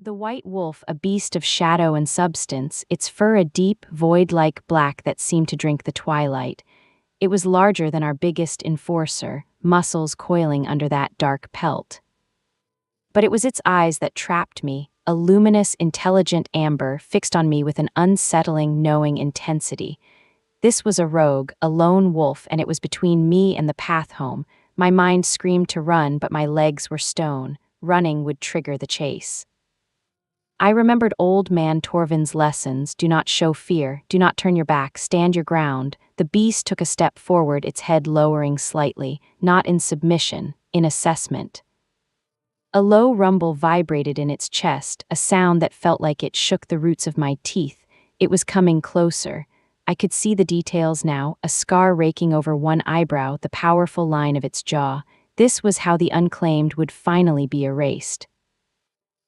The white wolf, a beast of shadow and substance, its fur a deep, void-like black that seemed to drink the twilight. It was larger than our biggest enforcer, muscles coiling under that dark pelt. But it was its eyes that trapped me, a luminous, intelligent amber fixed on me with an unsettling, knowing intensity. This was a rogue, a lone wolf, and it was between me and the path home. My mind screamed to run, but my legs were stone. Running would trigger the chase. I remembered old man Torvin's lessons: do not show fear, do not turn your back, stand your ground. The beast took a step forward, its head lowering slightly, not in submission, in assessment. A low rumble vibrated in its chest, a sound that felt like it shook the roots of my teeth. It was coming closer. I could see the details now, a scar raking over one eyebrow, the powerful line of its jaw. This was how the unclaimed would finally be erased.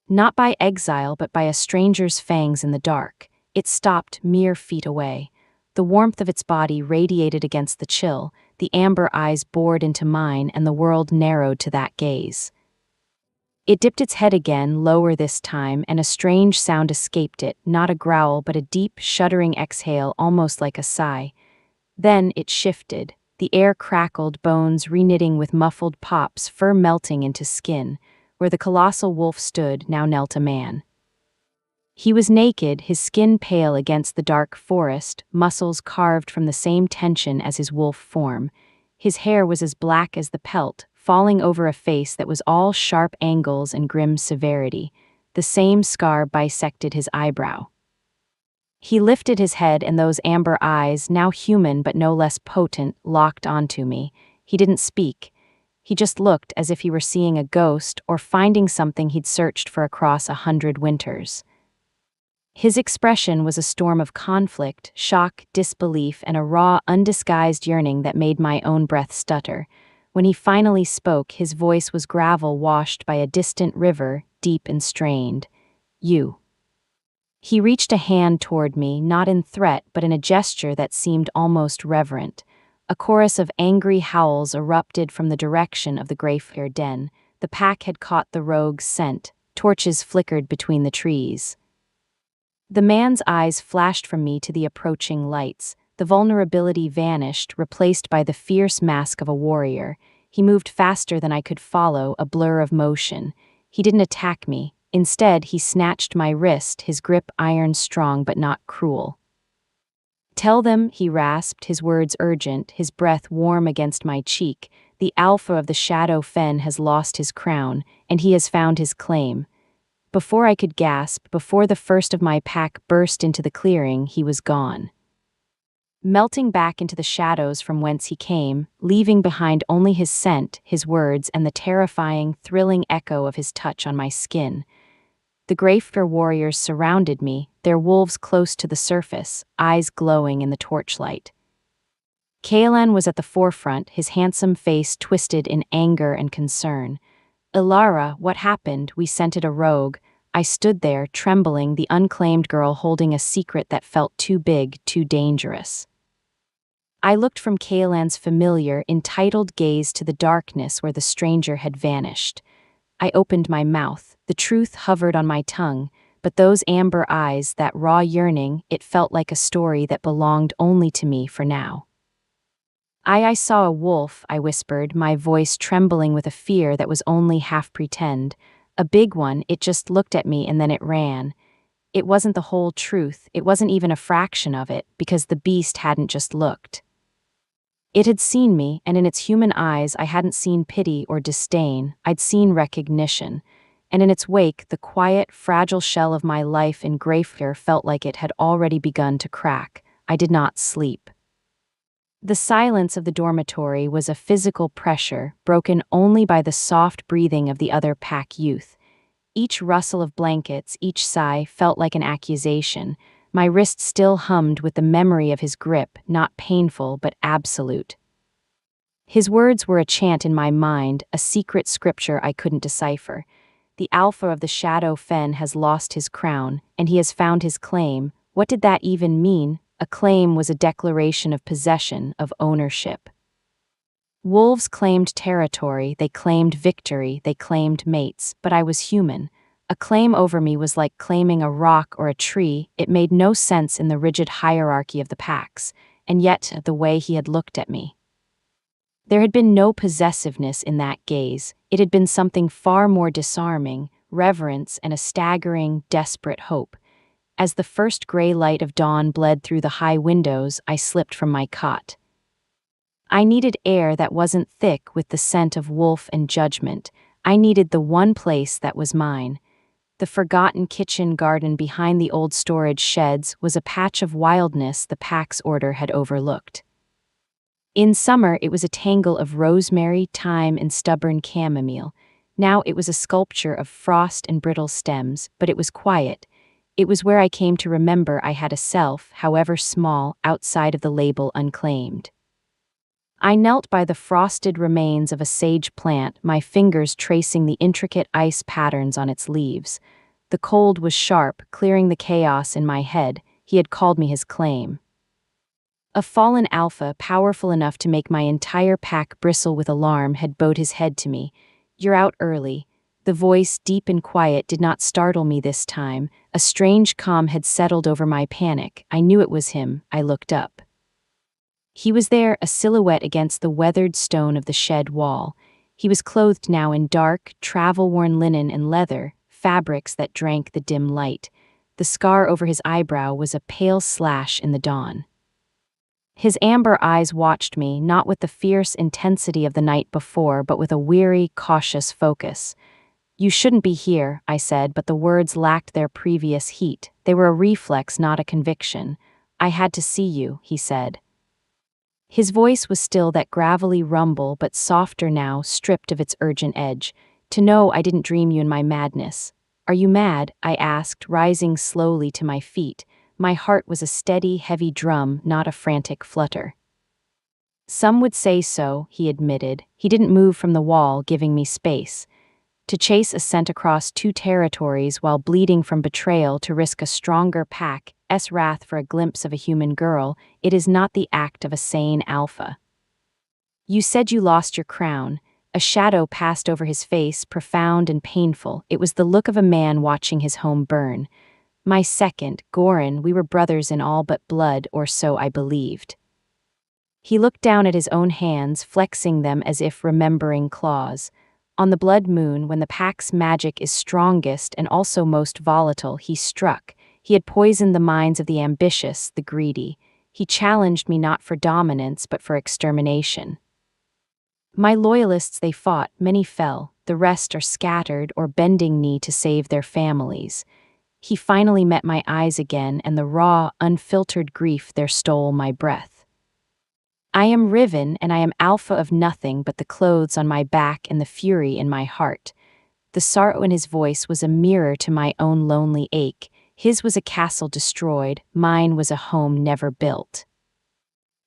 Not by exile, but by a stranger's fangs in the dark. It stopped mere feet away. The warmth of its body radiated against the chill, the amber eyes bored into mine, and the world narrowed to that gaze. It dipped its head again, lower this time, and a strange sound escaped it, not a growl but a deep, shuddering exhale, almost like a sigh. Then it shifted. The air crackled, bones reknitting with muffled pops, fur melting into skin. Where the colossal wolf stood, now knelt a man. He was naked, his skin pale against the dark forest, muscles carved from the same tension as his wolf form. His hair was as black as the pelt, falling over a face that was all sharp angles and grim severity. The same scar bisected his eyebrow. He lifted his head, and those amber eyes, now human but no less potent, locked onto me. He didn't speak. He just looked as if he were seeing a ghost or finding something he'd searched for across 100 winters. His expression was a storm of conflict, shock, disbelief, and a raw, undisguised yearning that made my own breath stutter. When he finally spoke, his voice was gravel washed by a distant river, deep and strained. "You." He reached a hand toward me, not in threat, but in a gesture that seemed almost reverent. A chorus of angry howls erupted from the direction of the Greyfire den. The pack had caught the rogue's scent. Torches flickered between the trees. The man's eyes flashed from me to the approaching lights. The vulnerability vanished, replaced by the fierce mask of a warrior. He moved faster than I could follow, a blur of motion. He didn't attack me. Instead, he snatched my wrist, his grip iron strong but not cruel. "Tell them," he rasped, his words urgent, his breath warm against my cheek. "The alpha of the Shadow Fen has lost his crown, and he has found his claim." Before I could gasp, before the first of my pack burst into the clearing, he was gone. Melting back into the shadows from whence he came, leaving behind only his scent, his words, and the terrifying, thrilling echo of his touch on my skin. The Greyfire warriors surrounded me, their wolves close to the surface, eyes glowing in the torchlight. Kaelan was at the forefront, his handsome face twisted in anger and concern. "Ilara, what happened? We scented a rogue." I stood there, trembling, the unclaimed girl holding a secret that felt too big, too dangerous. I looked from Kaelan's familiar, entitled gaze to the darkness where the stranger had vanished. I opened my mouth. The truth hovered on my tongue, but those amber eyes, that raw yearning, it felt like a story that belonged only to me for now. I saw a wolf," I whispered, my voice trembling with a fear that was only half pretend. "A big one, it just looked at me and then it ran." It wasn't the whole truth, it wasn't even a fraction of it, because the beast hadn't just looked. It had seen me, and in its human eyes I hadn't seen pity or disdain, I'd seen recognition. And in its wake, the quiet, fragile shell of my life in Greyfire felt like it had already begun to crack. I did not sleep. The silence of the dormitory was a physical pressure, broken only by the soft breathing of the other pack youth. Each rustle of blankets, each sigh, felt like an accusation. My wrist still hummed with the memory of his grip, not painful but absolute. His words were a chant in my mind, a secret scripture I couldn't decipher. "The alpha of the Shadow Fen has lost his crown, and he has found his claim." What did that even mean? A claim was a declaration of possession, of ownership. Wolves claimed territory, they claimed victory, they claimed mates, but I was human. A claim over me was like claiming a rock or a tree. It made no sense in the rigid hierarchy of the packs, and yet the way he had looked at me. There had been no possessiveness in that gaze. It had been something far more disarming, reverence and a staggering, desperate hope. As the first gray light of dawn bled through the high windows, I slipped from my cot. I needed air that wasn't thick with the scent of wolf and judgment. I needed the one place that was mine. The forgotten kitchen garden behind the old storage sheds was a patch of wildness the pack's order had overlooked. In summer, it was a tangle of rosemary, thyme, and stubborn chamomile. Now it was a sculpture of frost and brittle stems, but it was quiet. It was where I came to remember I had a self, however small, outside of the label unclaimed. I knelt by the frosted remains of a sage plant, my fingers tracing the intricate ice patterns on its leaves. The cold was sharp, clearing the chaos in my head. He had called me his claim. A fallen alpha, powerful enough to make my entire pack bristle with alarm, had bowed his head to me. "You're out early." The voice, deep and quiet, did not startle me this time. A strange calm had settled over my panic. I knew it was him. I looked up. He was there, a silhouette against the weathered stone of the shed wall. He was clothed now in dark, travel-worn linen and leather, fabrics that drank the dim light. The scar over his eyebrow was a pale slash in the dawn. His amber eyes watched me, not with the fierce intensity of the night before, but with a weary, cautious focus. "You shouldn't be here," I said, but the words lacked their previous heat. They were a reflex, not a conviction. "I had to see you," he said. His voice was still that gravelly rumble, but softer now, stripped of its urgent edge. "To know I didn't dream you in my madness." "Are you mad?" I asked, rising slowly to my feet. My heart was a steady, heavy drum, not a frantic flutter. "Some would say so," he admitted. He didn't move from the wall, giving me space. To chase a scent across 2 territories while bleeding from betrayal, to risk a stronger pack's wrath for a glimpse of a human girl, it is not the act of a sane alpha. "You said you lost your crown." A shadow passed over his face, profound and painful. It was the look of a man watching his home burn. "My second, Goran, we were brothers in all but blood, or so I believed." He looked down at his own hands, flexing them as if remembering claws. "On the blood moon, when the pack's magic is strongest and also most volatile, he struck. He had poisoned the minds of the ambitious, the greedy. He challenged me not for dominance, but for extermination. My loyalists, they fought, many fell, the rest are scattered or bending knee to save their families. He finally met my eyes again, and the raw, unfiltered grief there stole my breath. I am Riven, and I am alpha of nothing but the clothes on my back and the fury in my heart." The sorrow in his voice was a mirror to my own lonely ache. His was a castle destroyed, mine was a home never built.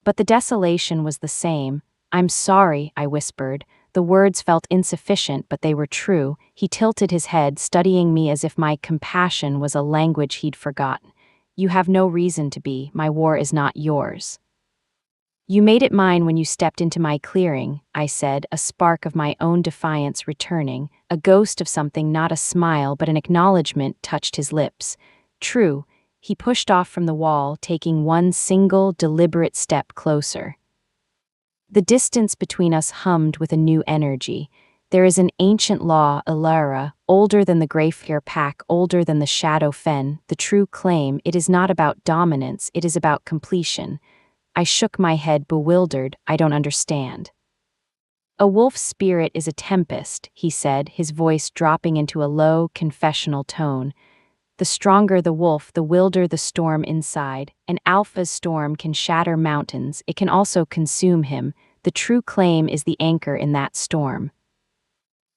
But the desolation was the same. "I'm sorry," I whispered. The words felt insufficient, but they were true. He tilted his head, studying me as if my compassion was a language he'd forgotten. "You have no reason to be. My war is not yours." "You made it mine when you stepped into my clearing," I said, a spark of my own defiance returning. A ghost of something, not a smile, but an acknowledgement, touched his lips. "True." He pushed off from the wall, taking one single, deliberate step closer. The distance between us hummed with a new energy. There is an ancient law, Ilara, older than the Greyfire pack, older than the Shadow Fen, the true claim. It is not about dominance, it is about completion. I shook my head, bewildered. "I don't understand." "A wolf's spirit is a tempest," he said, his voice dropping into a low, confessional tone. "The stronger the wolf, the wilder the storm inside. An alpha's storm can shatter mountains, it can also consume him. The true claim is the anchor in that storm.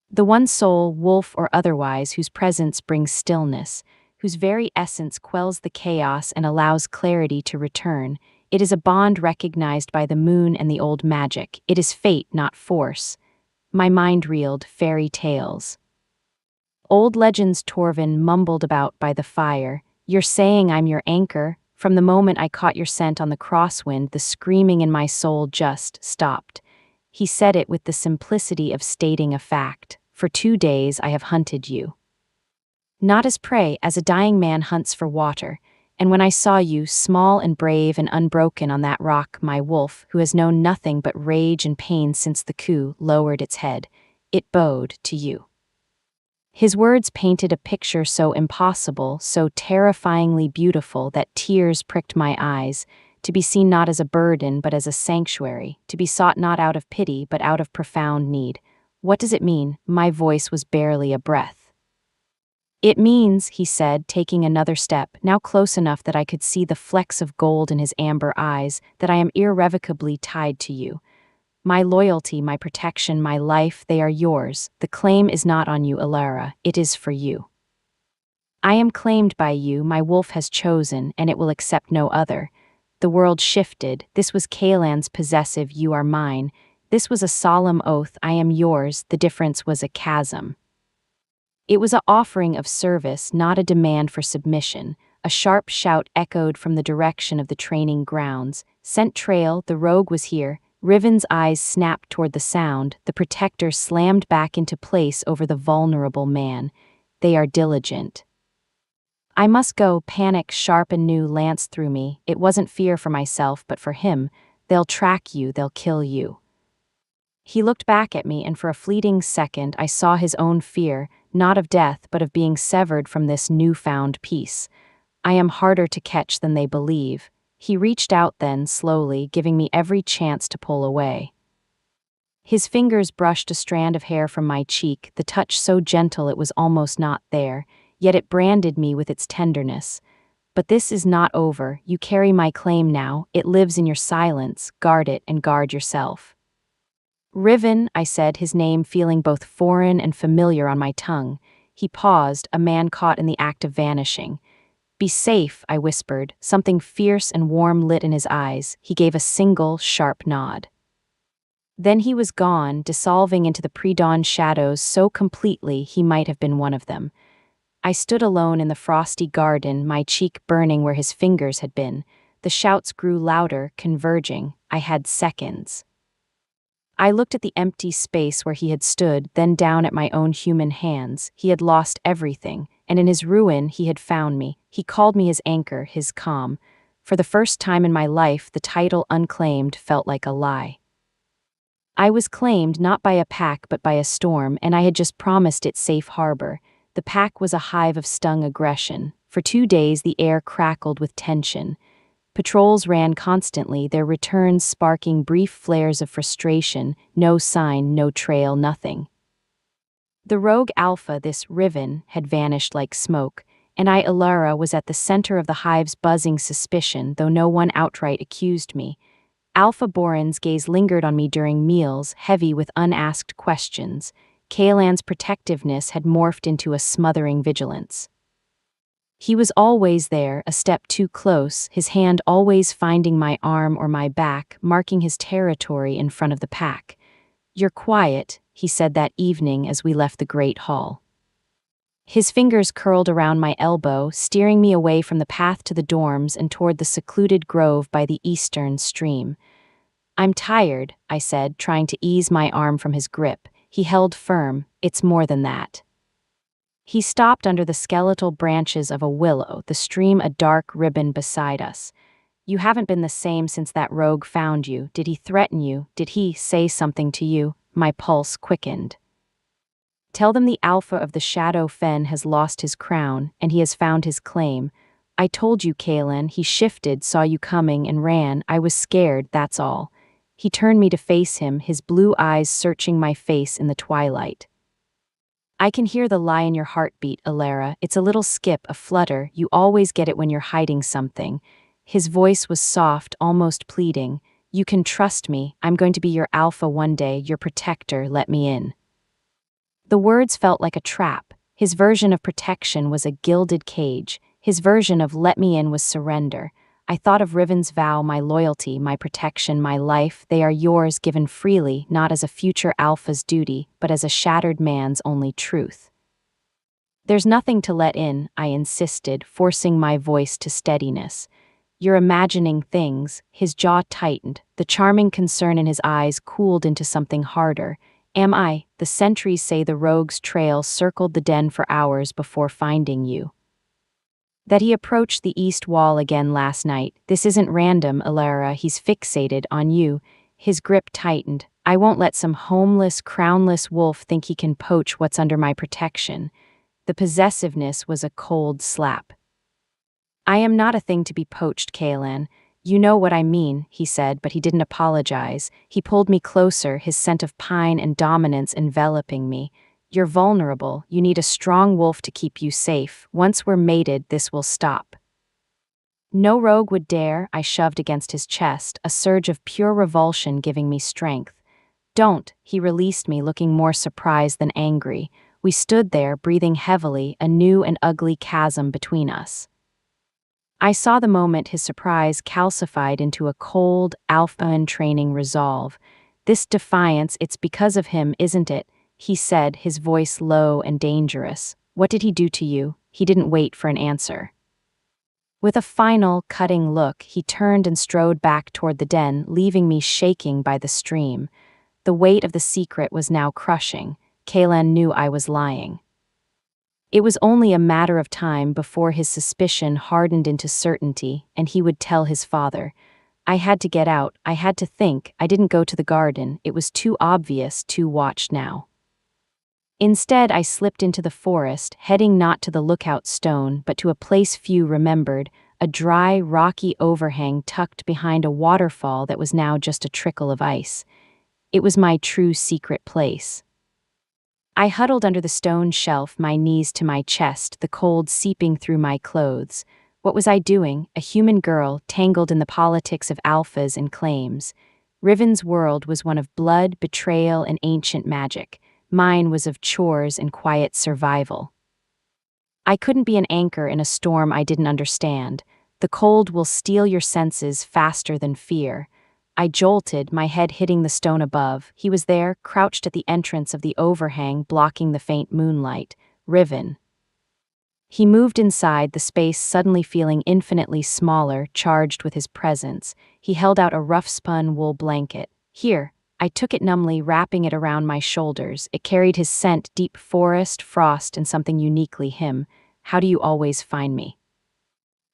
The one soul, wolf or otherwise, whose presence brings stillness, whose very essence quells the chaos and allows clarity to return. It is a bond recognized by the moon and the old magic. It is fate, not force." My mind reeled, fairy tales. Old legends, Torvin mumbled about by the fire. "You're saying I'm your anchor?" From the moment I caught your scent on the crosswind, the screaming in my soul just stopped. He said it with the simplicity of stating a fact. "For 2 days I have hunted you." Not as prey, as a dying man hunts for water. And when I saw you, small and brave and unbroken on that rock, my wolf, who has known nothing but rage and pain since the coup, lowered its head. It bowed to you. His words painted a picture so impossible, so terrifyingly beautiful that tears pricked my eyes, to be seen not as a burden but as a sanctuary, to be sought not out of pity but out of profound need. What does it mean? My voice was barely a breath. It means, he said, taking another step, now close enough that I could see the flecks of gold in his amber eyes, that I am irrevocably tied to you. My loyalty, my protection, my life, they are yours. The claim is not on you, Elara, it is for you. I am claimed by you, my wolf has chosen, and it will accept no other. The world shifted, this was Kaelan's possessive, you are mine. This was a solemn oath, I am yours, the difference was a chasm. It was an offering of service, not a demand for submission. A sharp shout echoed from the direction of the training grounds. Scent trail, the rogue was here. Riven's eyes snapped toward the sound. The protector slammed back into place over the vulnerable man. They are diligent. I must go, panic sharp and new lanced through me. It wasn't fear for myself, but for him. They'll track you, they'll kill you. He looked back at me, and for a fleeting second I saw his own fear, not of death but of being severed from this newfound peace. I am harder to catch than they believe. He reached out then, slowly, giving me every chance to pull away. His fingers brushed a strand of hair from my cheek, the touch so gentle it was almost not there, yet it branded me with its tenderness. But this is not over, you carry my claim now, it lives in your silence, guard it and guard yourself. Riven, I said, his name feeling both foreign and familiar on my tongue. He paused, a man caught in the act of vanishing. Be safe, I whispered, something fierce and warm lit in his eyes. He gave a single, sharp nod. Then he was gone, dissolving into the pre-dawn shadows so completely he might have been one of them. I stood alone in the frosty garden, my cheek burning where his fingers had been. The shouts grew louder, converging. I had seconds. I looked at the empty space where he had stood, then down at my own human hands. He had lost everything, and in his ruin he had found me. He called me his anchor, his calm. For the first time in my life, the title unclaimed felt like a lie. I was claimed not by a pack but by a storm, and I had just promised it safe harbor. The pack was a hive of stung aggression. For 2 days the air crackled with tension. Patrols ran constantly, their returns sparking brief flares of frustration, no sign, no trail, nothing. The rogue Alpha, this Riven, had vanished like smoke, and I, Elara, was at the center of the hive's buzzing suspicion, though no one outright accused me. Alpha Boran's gaze lingered on me during meals, heavy with unasked questions. Kaelan's protectiveness had morphed into a smothering vigilance. He was always there, a step too close, his hand always finding my arm or my back, marking his territory in front of the pack. You're quiet, he said that evening as we left the great hall. His fingers curled around my elbow, steering me away from the path to the dorms and toward the secluded grove by the eastern stream. I'm tired, I said, trying to ease my arm from his grip. He held firm. It's more than that. He stopped under the skeletal branches of a willow, the stream a dark ribbon beside us. You haven't been the same since that rogue found you. Did he threaten you? Did he say something to you? My pulse quickened. Tell them the Alpha of the Shadow Fen has lost his crown, and he has found his claim. I told you, Kaelan, he shifted, saw you coming, and ran. I was scared, that's all. He turned me to face him, his blue eyes searching my face in the twilight. I can hear the lie in your heartbeat, Elara. It's a little skip, a flutter. You always get it when you're hiding something. His voice was soft, almost pleading. You can trust me. I'm going to be your Alpha one day, your protector. Let me in. The words felt like a trap. His version of protection was a gilded cage. His version of let me in was surrender. I thought of Riven's vow, my loyalty, my protection, my life. They are yours, given freely, not as a future Alpha's duty, but as a shattered man's only truth. There's nothing to let in, I insisted, forcing my voice to steadiness. You're imagining things. His jaw tightened. The charming concern in his eyes cooled into something harder. Am I? The sentries say the rogue's trail circled the den for hours before finding you. That he approached the east wall again last night. This isn't random, Alara, he's fixated on you. His grip tightened. I won't let some homeless, crownless wolf think he can poach what's under my protection. The possessiveness was a cold slap. I am not a thing to be poached, Kaelan. You know what I mean, he said, but he didn't apologize. He pulled me closer, his scent of pine and dominance enveloping me. You're vulnerable. You need a strong wolf to keep you safe. Once we're mated, this will stop. No rogue would dare, I shoved against his chest, a surge of pure revulsion giving me strength. Don't, he released me, looking more surprised than angry. We stood there, breathing heavily, a new and ugly chasm between us. I saw the moment his surprise calcified into a cold, alpha-in-training resolve. This defiance, it's because of him, isn't it? He said, his voice low and dangerous. What did he do to you? He didn't wait for an answer. With a final, cutting look, he turned and strode back toward the den, leaving me shaking by the stream. The weight of the secret was now crushing. Kaelan knew I was lying. It was only a matter of time before his suspicion hardened into certainty, and he would tell his father. I had to get out, I had to think, I didn't go to the garden, it was too obvious, too watched now. Instead, I slipped into the forest, heading not to the lookout stone, but to a place few remembered, a dry, rocky overhang tucked behind a waterfall that was now just a trickle of ice. It was my true secret place. I huddled under the stone shelf, my knees to my chest, the cold seeping through my clothes. What was I doing? A human girl, tangled in the politics of alphas and claims. Riven's world was one of blood, betrayal, and ancient magic. Mine was of chores and quiet survival. I couldn't be an anchor in a storm I didn't understand. The cold will steal your senses faster than fear. I jolted, my head hitting the stone above. He was there, crouched at the entrance of the overhang, blocking the faint moonlight. Riven. He moved inside, the space suddenly feeling infinitely smaller, charged with his presence. He held out a rough-spun wool blanket. Here. I took it numbly, wrapping it around my shoulders. It carried his scent, deep forest, frost, and something uniquely him. How do you always find me?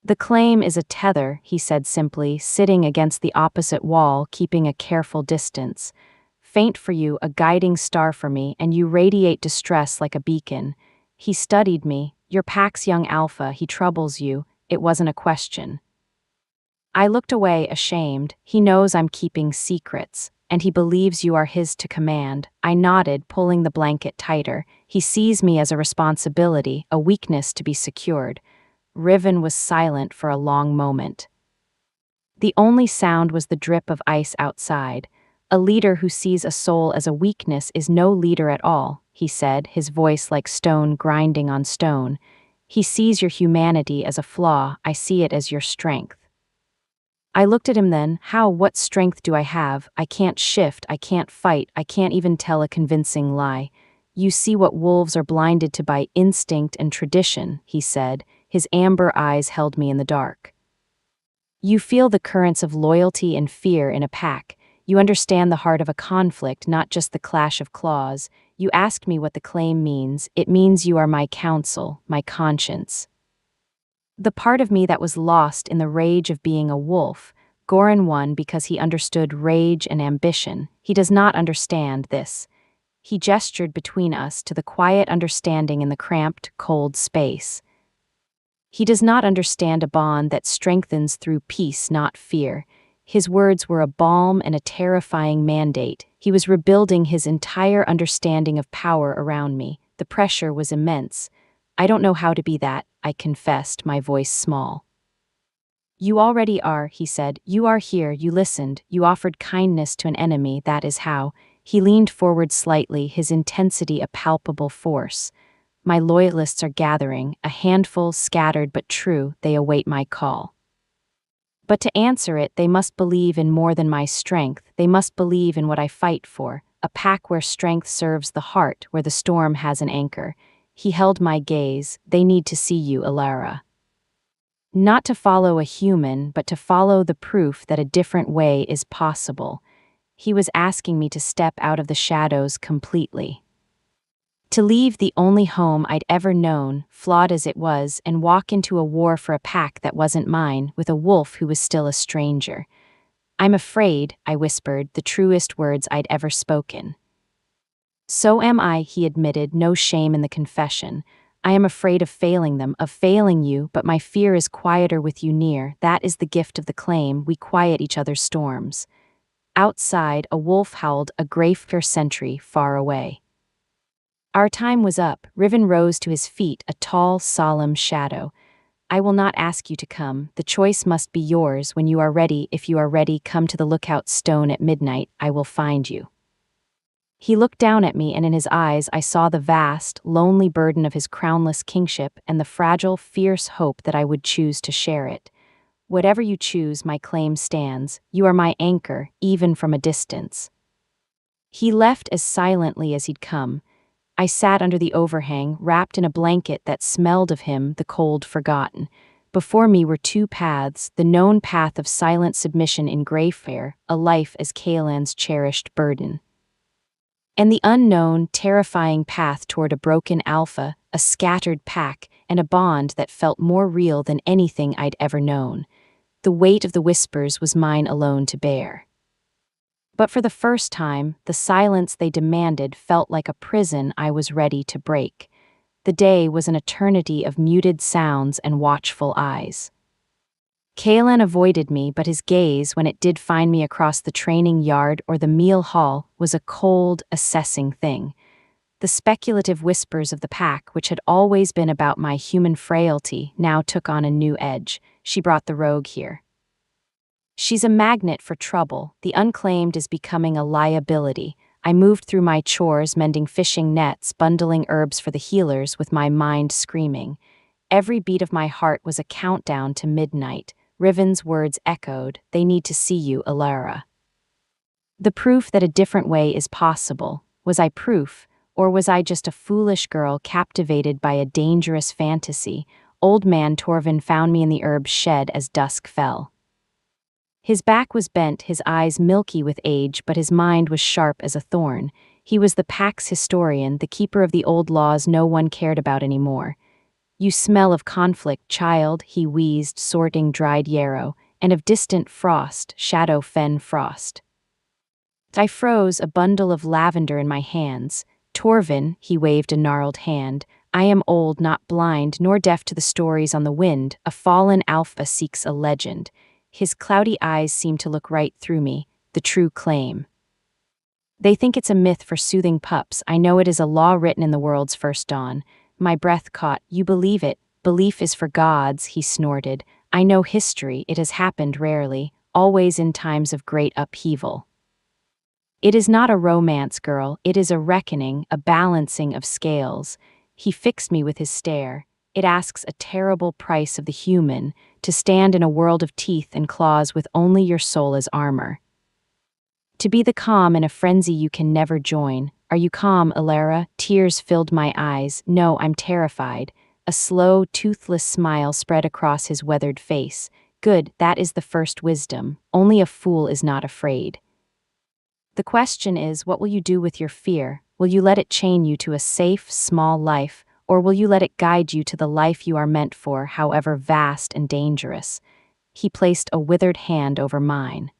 The claim is a tether, he said simply, sitting against the opposite wall, keeping a careful distance. Faint for you, a guiding star for me, and you radiate distress like a beacon. He studied me. Your pack's young alpha, he troubles you. It wasn't a question. I looked away, ashamed. He knows I'm keeping secrets. And he believes you are his to command. I nodded, pulling the blanket tighter. He sees me as a responsibility, a weakness to be secured. Riven was silent for a long moment. The only sound was the drip of ice outside. A leader who sees a soul as a weakness is no leader at all, he said, his voice like stone grinding on stone. He sees your humanity as a flaw, I see it as your strength. I looked at him then. What strength do I have? I can't shift, I can't fight, I can't even tell a convincing lie. You see what wolves are blinded to by instinct and tradition, he said. His amber eyes held me in the dark. You feel the currents of loyalty and fear in a pack. You understand the heart of a conflict, not just the clash of claws. You asked me what the claim means. It means you are my counsel, my conscience. The part of me that was lost in the rage of being a wolf, Goran won because he understood rage and ambition. He does not understand this. He gestured between us to the quiet understanding in the cramped, cold space. He does not understand a bond that strengthens through peace, not fear. His words were a balm and a terrifying mandate. He was rebuilding his entire understanding of power around me. The pressure was immense. I don't know how to be that, I confessed, my voice small. You already are, he said. You are here, you listened, you offered kindness to an enemy, that is how. He leaned forward slightly, his intensity a palpable force. My loyalists are gathering, a handful scattered but true, they await my call. But to answer it, they must believe in more than my strength, they must believe in what I fight for, a pack where strength serves the heart, where the storm has an anchor. He held my gaze. They need to see you, Alara. Not to follow a human, but to follow the proof that a different way is possible. He was asking me to step out of the shadows completely. To leave the only home I'd ever known, flawed as it was, and walk into a war for a pack that wasn't mine, with a wolf who was still a stranger. "I'm afraid," I whispered, the truest words I'd ever spoken. "So am I," he admitted, no shame in the confession. "I am afraid of failing them, of failing you, but my fear is quieter with you near. That is the gift of the claim, we quiet each other's storms." Outside, a wolf howled, a Greyfur sentry far away. Our time was up. Riven rose to his feet, a tall, solemn shadow. "I will not ask you to come. The choice must be yours. When you are ready, if you are ready, come to the lookout stone at midnight. I will find you." He looked down at me, and in his eyes I saw the vast, lonely burden of his crownless kingship and the fragile, fierce hope that I would choose to share it. "Whatever you choose, my claim stands. You are my anchor, even from a distance." He left as silently as he'd come. I sat under the overhang, wrapped in a blanket that smelled of him, the cold forgotten. Before me were two paths, the known path of silent submission in Greyfur, a life as Kaelan's cherished burden. And the unknown, terrifying path toward a broken alpha, a scattered pack, and a bond that felt more real than anything I'd ever known. The weight of the whispers was mine alone to bear. But for the first time, the silence they demanded felt like a prison I was ready to break. The day was an eternity of muted sounds and watchful eyes. Kaelan avoided me, but his gaze, when it did find me across the training yard or the meal hall, was a cold, assessing thing. The speculative whispers of the pack, which had always been about my human frailty, now took on a new edge. "She brought the rogue here. She's a magnet for trouble. The unclaimed is becoming a liability." I moved through my chores, mending fishing nets, bundling herbs for the healers, with my mind screaming. Every beat of my heart was a countdown to midnight. Riven's words echoed, "They need to see you, Alara." The proof that a different way is possible. Was I proof, or was I just a foolish girl captivated by a dangerous fantasy? Old man Torvin found me in the herb shed as dusk fell. His back was bent, his eyes milky with age, but his mind was sharp as a thorn. He was the pack's historian, the keeper of the old laws no one cared about anymore. "You smell of conflict, child," he wheezed, sorting dried yarrow, "and of distant frost, shadow fen frost." I froze, a bundle of lavender in my hands. "Torvin," he waved a gnarled hand, "I am old, not blind, nor deaf to the stories on the wind. A fallen alpha seeks a legend." His cloudy eyes seemed to look right through me, the true claim. "They think it's a myth for soothing pups. I know it is a law written in the world's first dawn." My breath caught. "You believe it. Belief is for gods," he snorted. "I know history. It has happened rarely, always in times of great upheaval. It is not a romance, girl. It is a reckoning, a balancing of scales." He fixed me with his stare. "It asks a terrible price of the human, to stand in a world of teeth and claws with only your soul as armor. To be the calm in a frenzy you can never join. Are you calm, Alara?" Tears filled my eyes. "No, I'm terrified." A slow, toothless smile spread across his weathered face. "Good, that is the first wisdom. Only a fool is not afraid. The question is, what will you do with your fear? Will you let it chain you to a safe, small life, or will you let it guide you to the life you are meant for, however vast and dangerous?" He placed a withered hand over mine.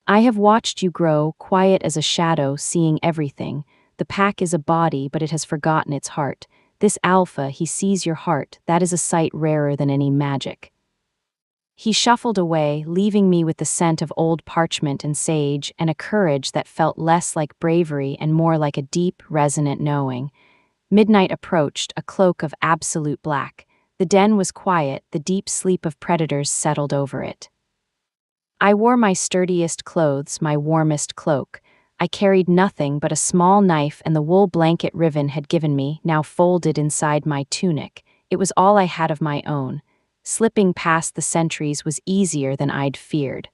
"I have watched you grow, quiet as a shadow, seeing everything. The pack is a body, but it has forgotten its heart. This alpha, he sees your heart. That is a sight rarer than any magic." He shuffled away, leaving me with the scent of old parchment and sage, and a courage that felt less like bravery and more like a deep, resonant knowing. Midnight approached, a cloak of absolute black. The den was quiet, the deep sleep of predators settled over it. I wore my sturdiest clothes, my warmest cloak. I carried nothing but a small knife and the wool blanket Riven had given me, now folded inside my tunic. It was all I had of my own. Slipping past the sentries was easier than I'd feared.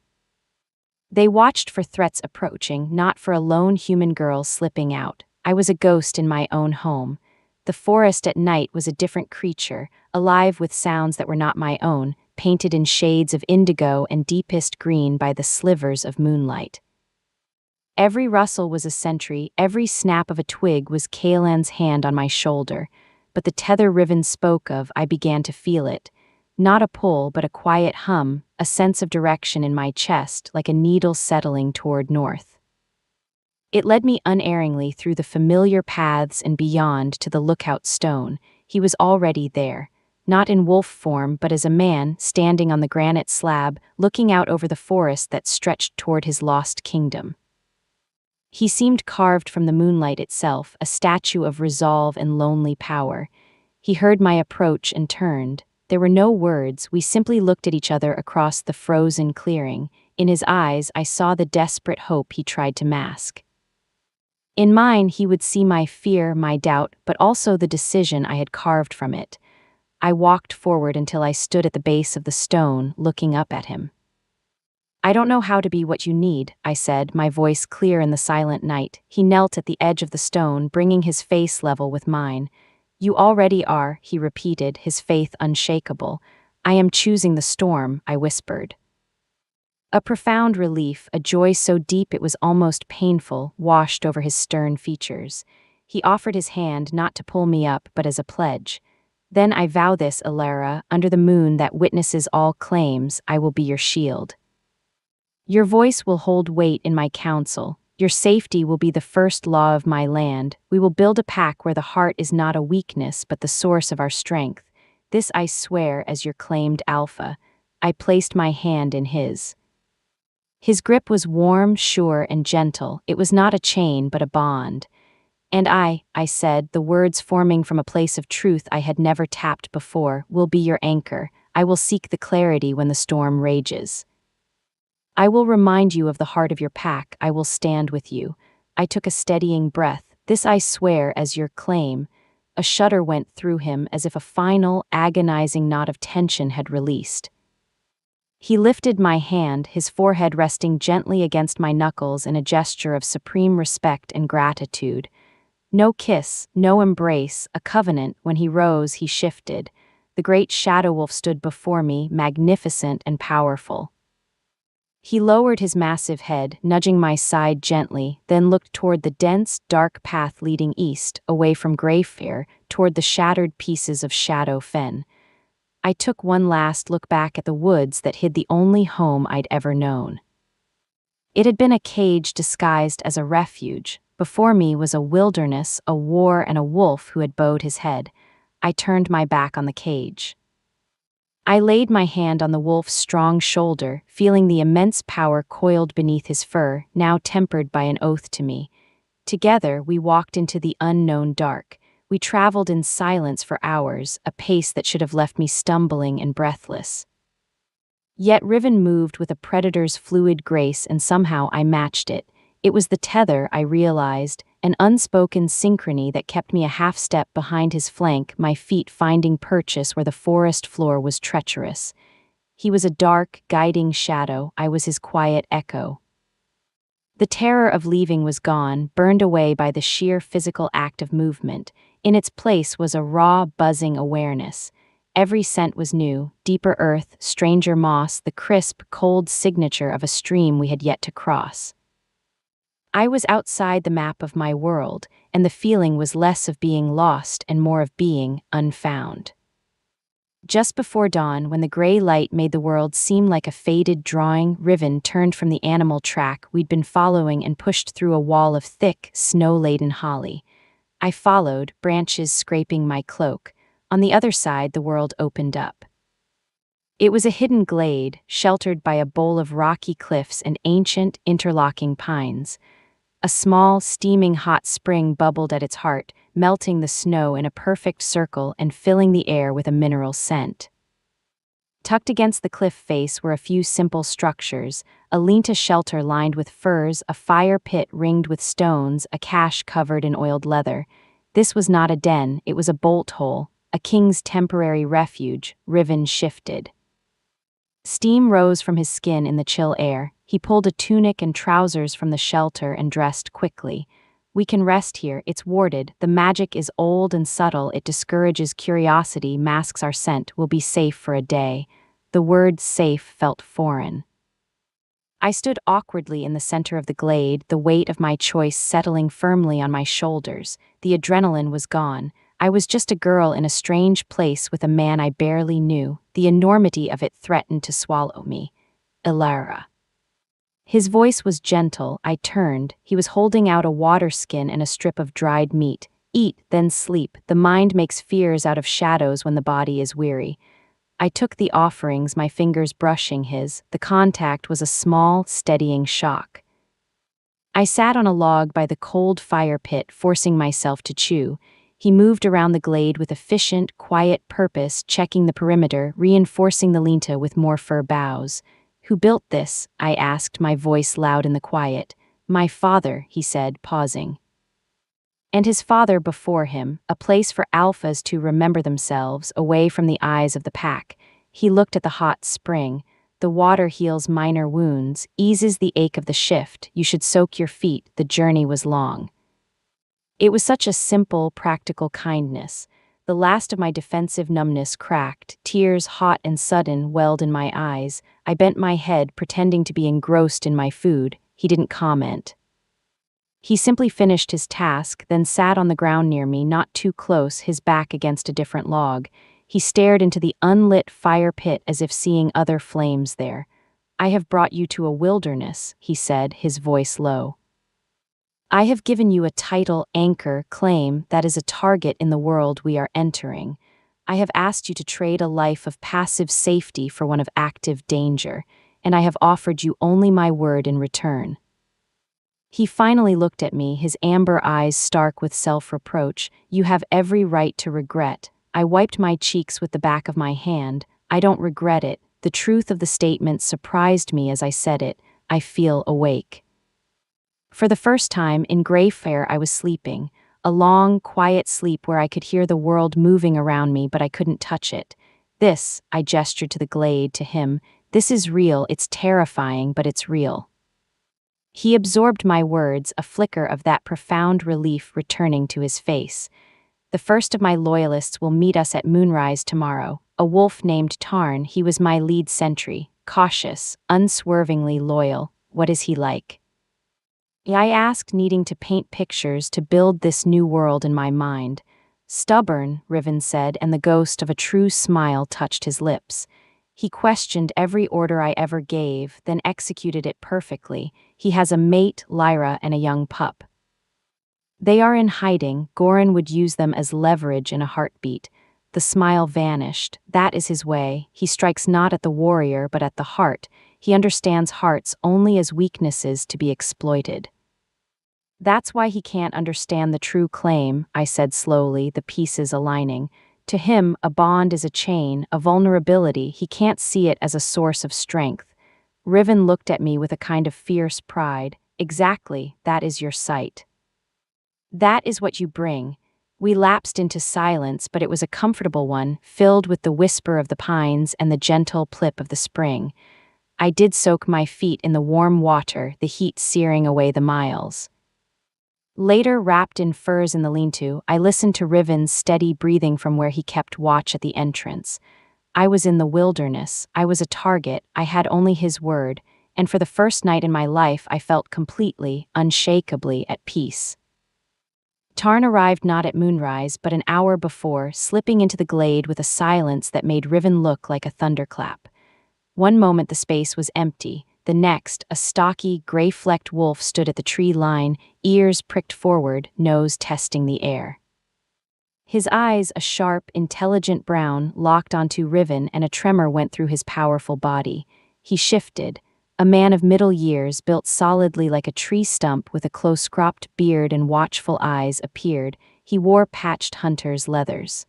They watched for threats approaching, not for a lone human girl slipping out. I was a ghost in my own home. The forest at night was a different creature, alive with sounds that were not my own, painted in shades of indigo and deepest green by the slivers of moonlight. Every rustle was a sentry, every snap of a twig was Kaelan's hand on my shoulder. But the tether Riven spoke of, I began to feel it. Not a pull, but a quiet hum, a sense of direction in my chest, like a needle settling toward north. It led me unerringly through the familiar paths and beyond to the lookout stone. He was already there, not in wolf form, but as a man standing on the granite slab, looking out over the forest that stretched toward his lost kingdom. He seemed carved from the moonlight itself, a statue of resolve and lonely power. He heard my approach and turned. There were no words, we simply looked at each other across the frozen clearing. In his eyes, I saw the desperate hope he tried to mask. In mine, he would see my fear, my doubt, but also the decision I had carved from it. I walked forward until I stood at the base of the stone, looking up at him. "I don't know how to be what you need," I said, my voice clear in the silent night. He knelt at the edge of the stone, bringing his face level with mine. "You already are," he repeated, his faith unshakable. "I am choosing the storm," I whispered. A profound relief, a joy so deep it was almost painful, washed over his stern features. He offered his hand not to pull me up, but as a pledge. "Then I vow this, Alara, under the moon that witnesses all claims, I will be your shield. Your voice will hold weight in my council. Your safety will be the first law of my land. We will build a pack where the heart is not a weakness but the source of our strength. This I swear as your claimed alpha." I placed my hand in his. His grip was warm, sure, and gentle. It was not a chain but a bond. "And I said, the words forming from a place of truth I had never tapped before, will be your anchor. I will seek the clarity when the storm rages. I will remind you of the heart of your pack. I will stand with you." I took a steadying breath. "This I swear as your claim." A shudder went through him as if a final, agonizing knot of tension had released. He lifted my hand, his forehead resting gently against my knuckles in a gesture of supreme respect and gratitude. No kiss, no embrace, a covenant. When he rose, he shifted. The great shadow wolf stood before me, magnificent and powerful. He lowered his massive head, nudging my side gently, then looked toward the dense, dark path leading east, away from Greyfair, toward the shattered pieces of Shadow Fen. I took one last look back at the woods that hid the only home I'd ever known. It had been a cage disguised as a refuge. Before me was a wilderness, a war, and a wolf who had bowed his head. I turned my back on the cage. I laid my hand on the wolf's strong shoulder, feeling the immense power coiled beneath his fur, now tempered by an oath to me. Together, we walked into the unknown dark. We traveled in silence for hours, a pace that should have left me stumbling and breathless. Yet Riven moved with a predator's fluid grace, and somehow I matched it. It was the tether, I realized, an unspoken synchrony that kept me a half step behind his flank, my feet finding purchase where the forest floor was treacherous. He was a dark, guiding shadow. I was his quiet echo. The terror of leaving was gone, burned away by the sheer physical act of movement. In its place was a raw, buzzing awareness. Every scent was new: deeper earth, stranger moss, the crisp, cold signature of a stream we had yet to cross. I was outside the map of my world, and the feeling was less of being lost and more of being unfound. Just before dawn, when the gray light made the world seem like a faded drawing, Riven turned from the animal track we'd been following and pushed through a wall of thick, snow-laden holly. I followed, branches scraping my cloak. On the other side, the world opened up. It was a hidden glade, sheltered by a bowl of rocky cliffs and ancient, interlocking pines. A small, steaming hot spring bubbled at its heart, melting the snow in a perfect circle and filling the air with a mineral scent. Tucked against the cliff face were a few simple structures: a lean-to shelter lined with furs, a fire pit ringed with stones, a cache covered in oiled leather. This was not a den, it was a bolt hole, a king's temporary refuge. Riven shifted. Steam rose from his skin in the chill air. He pulled a tunic and trousers from the shelter and dressed quickly. "We can rest here, it's warded. The magic is old and subtle, it discourages curiosity, masks our scent. We'll be safe for a day." The word safe felt foreign. I stood awkwardly in the center of the glade, the weight of my choice settling firmly on my shoulders. The adrenaline was gone. I was just a girl in a strange place with a man I barely knew. The enormity of it threatened to swallow me. Ilara. His voice was gentle. I turned. He was holding out a water skin and a strip of dried meat. Eat, then sleep. The mind makes fears out of shadows when the body is weary. I took the offerings, my fingers brushing his. The contact was a small, steadying shock. I sat on a log by the cold fire pit, forcing myself to chew. He moved around the glade with efficient, quiet purpose, checking the perimeter, reinforcing the linta with more fir boughs. "Who built this?" I asked, my voice loud in the quiet. "My father," he said, pausing. "And his father before him, a place for alphas to remember themselves, away from the eyes of the pack." He looked at the hot spring. "The water heals minor wounds, eases the ache of the shift. You should soak your feet, the journey was long." It was such a simple, practical kindness. The last of my defensive numbness cracked, tears hot and sudden welled in my eyes. I bent my head, pretending to be engrossed in my food. He didn't comment. He simply finished his task, then sat on the ground near me, not too close, his back against a different log. He stared into the unlit fire pit as if seeing other flames there. "I have brought you to a wilderness," he said, his voice low. "I have given you a title, anchor, claim that is a target in the world we are entering. I have asked you to trade a life of passive safety for one of active danger, and I have offered you only my word in return." He finally looked at me, his amber eyes stark with self-reproach. "You have every right to regret." I wiped my cheeks with the back of my hand. "I don't regret it." The truth of the statement surprised me as I said it. "I feel awake." For the first time, in Greyfair I was sleeping. A long, quiet sleep where I could hear the world moving around me, but I couldn't touch it. "This," I gestured to the glade, to him, "this is real, it's terrifying, but it's real." He absorbed my words, a flicker of that profound relief returning to his face. "The first of my loyalists will meet us at moonrise tomorrow. A wolf named Tarn, he was my lead sentry. Cautious, unswervingly loyal. What is he like?" I asked, needing to paint pictures to build this new world in my mind. "Stubborn," Riven said, and the ghost of a true smile touched his lips. "He questioned every order I ever gave, then executed it perfectly. He has a mate, Lyra, and a young pup. They are in hiding. Goran would use them as leverage in a heartbeat." The smile vanished. "That is his way. He strikes not at the warrior, but at the heart. He understands hearts only as weaknesses to be exploited." "That's why he can't understand the true claim," I said slowly, the pieces aligning. "To him, a bond is a chain, a vulnerability. He can't see it as a source of strength." Riven looked at me with a kind of fierce pride. "Exactly, that is your sight. That is what you bring." We lapsed into silence, but it was a comfortable one, filled with the whisper of the pines and the gentle plip of the spring. I did soak my feet in the warm water, the heat searing away the miles. Later, wrapped in furs in the lean-to, I listened to Riven's steady breathing from where he kept watch at the entrance. I was in the wilderness, I was a target, I had only his word, and for the first night in my life I felt completely, unshakably at peace. Tarn arrived not at moonrise, but an hour before, slipping into the glade with a silence that made Riven look like a thunderclap. One moment the space was empty, the next, a stocky, gray-flecked wolf stood at the tree line, ears pricked forward, nose testing the air. His eyes, a sharp, intelligent brown, locked onto Riven, and a tremor went through his powerful body. He shifted. A man of middle years, built solidly like a tree stump with a close-cropped beard and watchful eyes, appeared. He wore patched hunter's leathers.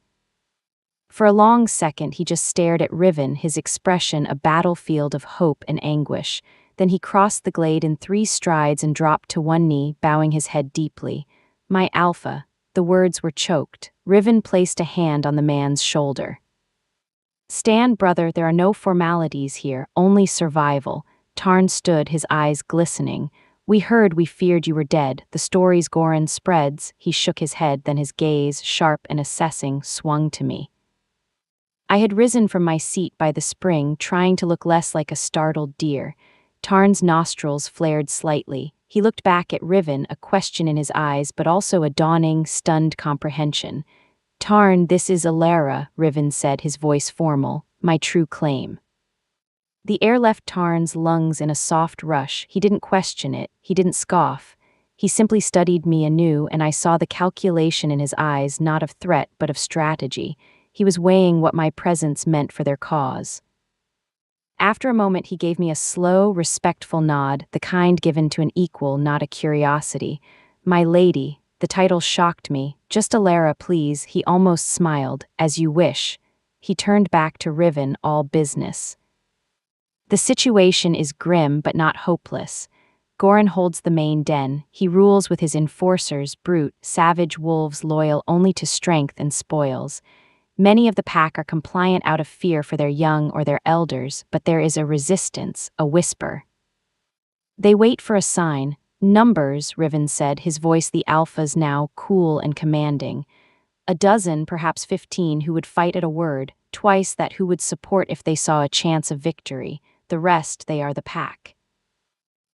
For a long second he just stared at Riven, his expression a battlefield of hope and anguish. Then he crossed the glade in 3 strides and dropped to one knee, bowing his head deeply. "My alpha." The words were choked. Riven placed a hand on the man's shoulder. "Stand, brother, there are no formalities here, only survival." Tarn stood, his eyes glistening. "We heard, we feared you were dead. The stories Goran spreads." He shook his head, then his gaze, sharp and assessing, swung to me. I had risen from my seat by the spring, trying to look less like a startled deer. Tarn's nostrils flared slightly. He looked back at Riven, a question in his eyes, but also a dawning, stunned comprehension. Tarn, this is Alara, Riven said, his voice formal, my true claim. The air left Tarn's lungs in a soft rush. He didn't question it. He didn't scoff. He simply studied me anew, and I saw the calculation in his eyes, not of threat, but of strategy. He was weighing what my presence meant for their cause. After a moment, he gave me a slow, respectful nod, the kind given to an equal, not a curiosity. My lady, the title shocked me. Just Alara, please, he almost smiled. As you wish. He turned back to Riven, all business. The situation is grim but not hopeless. Goran holds the main den. He rules with his enforcers, brute, savage wolves loyal only to strength and spoils. Many of the pack are compliant out of fear for their young or their elders, but there is a resistance, a whisper. They wait for a sign. Numbers, Riven said, his voice the alphas now, cool and commanding. A dozen, perhaps 15, who would fight at a word, twice that who would support if they saw a chance of victory. The rest, they are the pack.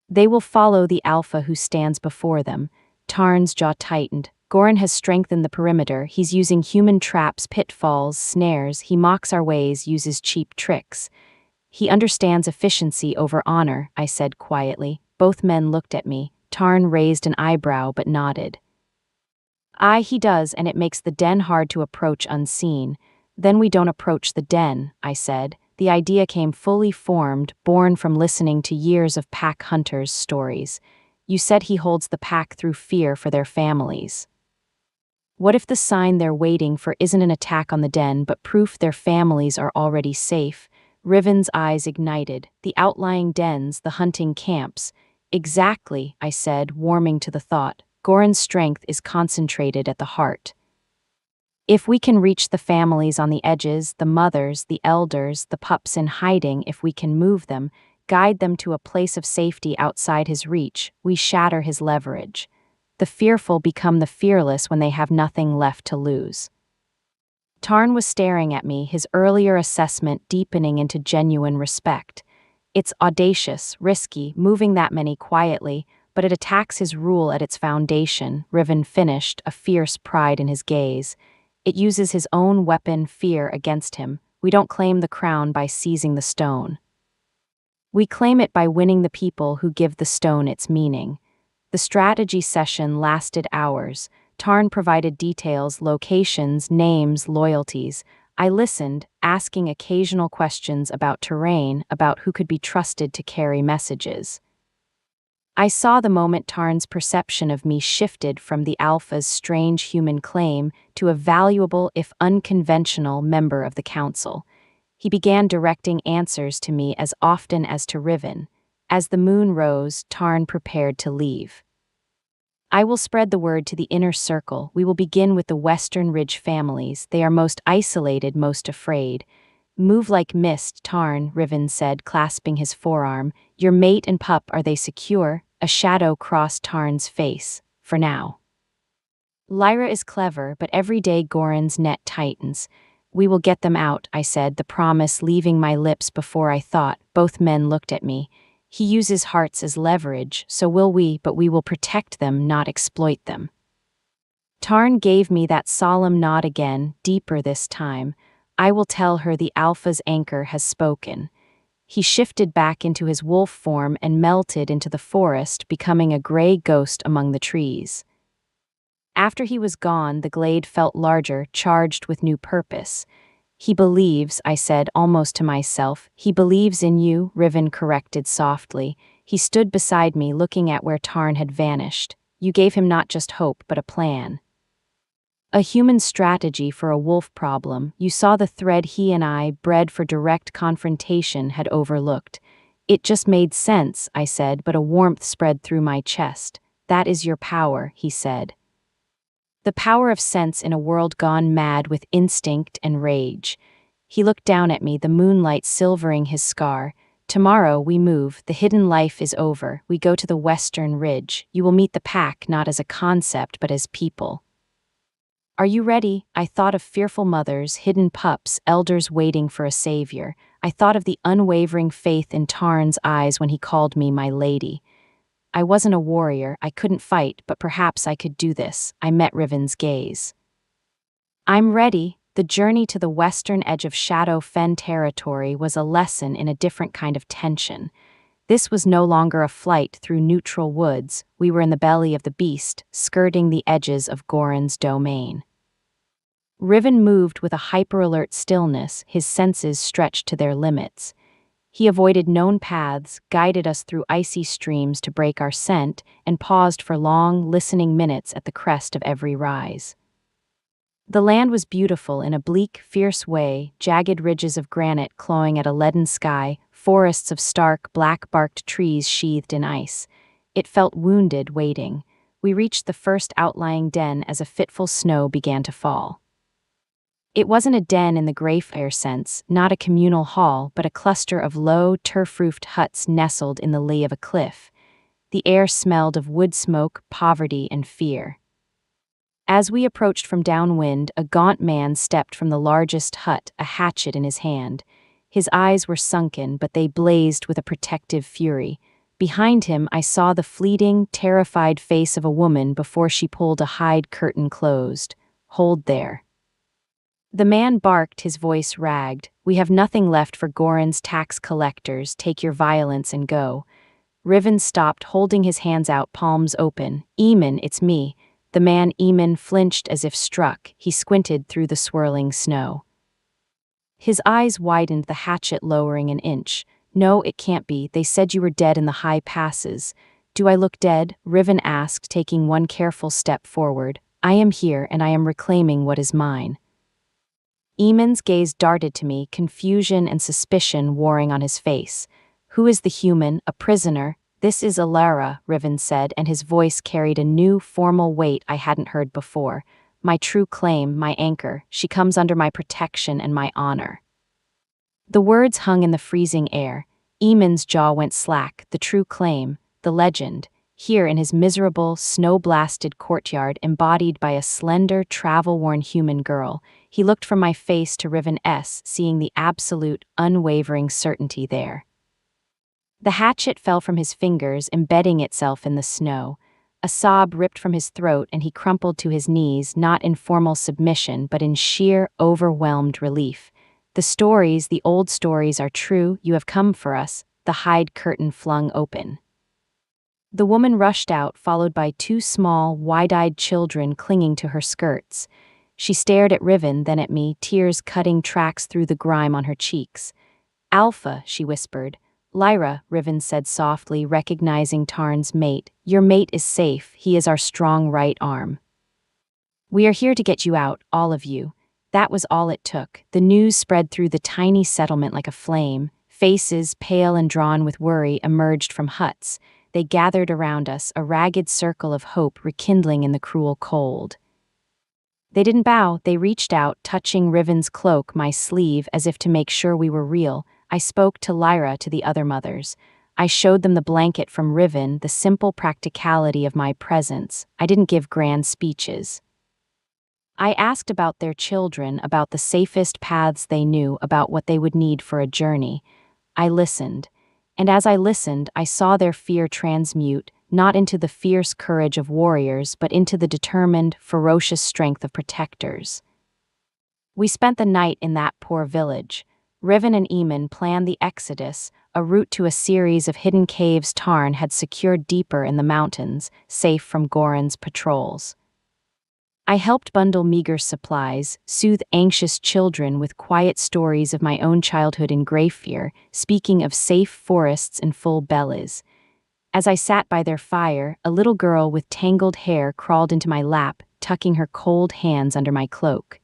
They will follow the alpha who stands before them. Tarn's jaw tightened. Goran has strengthened the perimeter. He's using human traps, pitfalls, snares. He mocks our ways, uses cheap tricks. He understands efficiency over honor, I said quietly. Both men looked at me. Tarn raised an eyebrow but nodded. Aye, he does, and it makes the den hard to approach unseen. Then we don't approach the den, I said. The idea came fully formed, born from listening to years of pack hunters' stories. You said he holds the pack through fear for their families. What if the sign they're waiting for isn't an attack on the den, but proof their families are already safe? Riven's eyes ignited. The outlying dens, the hunting camps. Exactly, I said, warming to the thought. Goran's strength is concentrated at the heart. If we can reach the families on the edges, the mothers, the elders, the pups in hiding, if we can move them, guide them to a place of safety outside his reach, we shatter his leverage. The fearful become the fearless when they have nothing left to lose. Tarn was staring at me, his earlier assessment deepening into genuine respect. It's audacious, risky, moving that many quietly, but it attacks his rule at its foundation, Riven finished, a fierce pride in his gaze. It uses his own weapon, fear, against him. We don't claim the crown by seizing the stone. We claim it by winning the people who give the stone its meaning. The strategy session lasted hours. Tarn provided details, locations, names, loyalties. I listened, asking occasional questions about terrain, about who could be trusted to carry messages. I saw the moment Tarn's perception of me shifted from the Alpha's strange human claim to a valuable, if unconventional, member of the Council. He began directing answers to me as often as to Riven. As the moon rose, Tarn prepared to leave. I will spread the word to the inner circle. We will begin with the Western Ridge families. They are most isolated, most afraid. Move like mist, Tarn, Riven said, clasping his forearm. Your mate and pup, are they secure? A shadow crossed Tarn's face. For now. Lyra is clever, but every day Goran's net tightens. We will get them out, I said, the promise leaving my lips before I thought. Both men looked at me. He uses hearts as leverage, so will we, but we will protect them, not exploit them. Tarn gave me that solemn nod again, deeper this time. I will tell her the Alpha's anchor has spoken. He shifted back into his wolf form and melted into the forest, becoming a gray ghost among the trees. After he was gone, the glade felt larger, charged with new purpose. He believes, I said, almost to myself. He believes in you, Riven corrected softly. He stood beside me, looking at where Tarn had vanished. You gave him not just hope, but a plan. A human strategy for a wolf problem. You saw the thread he and I, bred for direct confrontation, had overlooked. It just made sense, I said, but a warmth spread through my chest. That is your power, he said. The power of sense in a world gone mad with instinct and rage. He looked down at me, the moonlight silvering his scar. Tomorrow we move, the hidden life is over. We go to the Western Ridge. You will meet the pack not as a concept, but as people. Are you ready? I thought of fearful mothers, hidden pups, elders waiting for a savior. I thought of the unwavering faith in Tarn's eyes when he called me my lady. I wasn't a warrior, I couldn't fight, but perhaps I could do this. I met Riven's gaze. I'm ready. The journey to the western edge of Shadow Fen territory was a lesson in a different kind of tension. This was no longer a flight through neutral woods, we were in the belly of the beast, skirting the edges of Goran's domain. Riven moved with a hyper-alert stillness, his senses stretched to their limits. He avoided known paths, guided us through icy streams to break our scent, and paused for long, listening minutes at the crest of every rise. The land was beautiful in a bleak, fierce way, jagged ridges of granite clawing at a leaden sky, forests of stark, black-barked trees sheathed in ice. It felt wounded, waiting. We reached the first outlying den as a fitful snow began to fall. It wasn't a den in the Greyfire sense, not a communal hall, but a cluster of low, turf-roofed huts nestled in the lee of a cliff. The air smelled of wood smoke, poverty, and fear. As we approached from downwind, a gaunt man stepped from the largest hut, a hatchet in his hand. His eyes were sunken, but they blazed with a protective fury. Behind him, I saw the fleeting, terrified face of a woman before she pulled a hide curtain closed. Hold there. The man barked, his voice ragged. We have nothing left for Goran's tax collectors. Take your violence and go. Riven stopped, holding his hands out, palms open. Eamon, it's me. The man Eamon flinched as if struck. He squinted through the swirling snow. His eyes widened, the hatchet lowering an inch. No, it can't be. They said you were dead in the high passes. Do I look dead? Riven asked, taking one careful step forward. I am here, and I am reclaiming what is mine. Eamon's gaze darted to me, confusion and suspicion warring on his face. Who is the human? A prisoner? This is Alara, Riven said, and his voice carried a new, formal weight I hadn't heard before. My true claim, my anchor, she comes under my protection and my honor. The words hung in the freezing air. Eamon's jaw went slack, the true claim, the legend, here in his miserable, snow-blasted courtyard embodied by a slender, travel-worn human girl. He looked from my face to Riven S, seeing the absolute, unwavering certainty there. The hatchet fell from his fingers, embedding itself in the snow. A sob ripped from his throat and he crumpled to his knees, not in formal submission, but in sheer, overwhelmed relief. The old stories are true, you have come for us, the hide curtain flung open. The woman rushed out, followed by two small, wide-eyed children clinging to her skirts. She stared at Riven, then at me, tears cutting tracks through the grime on her cheeks. Alpha, she whispered. Lyra, Riven said softly, recognizing Tarn's mate. Your mate is safe, he is our strong right arm. We are here to get you out, all of you. That was all it took. The news spread through the tiny settlement like a flame. Faces, pale and drawn with worry, emerged from huts. They gathered around us, a ragged circle of hope rekindling in the cruel cold. They didn't bow, they reached out, touching Riven's cloak, my sleeve, as if to make sure we were real. I spoke to Lyra, to the other mothers. I showed them the blanket from Riven, the simple practicality of my presence. I didn't give grand speeches. I asked about their children, about the safest paths they knew, about what they would need for a journey. I listened. And as I listened, I saw their fear transmute, not into the fierce courage of warriors, but into the determined, ferocious strength of protectors. We spent the night in that poor village. Riven and Eamon planned the exodus, a route to a series of hidden caves Tarn had secured deeper in the mountains, safe from Goran's patrols. I helped bundle meager supplies, soothe anxious children with quiet stories of my own childhood in Greyfire, speaking of safe forests and full bellies. As I sat by their fire, a little girl with tangled hair crawled into my lap, tucking her cold hands under my cloak.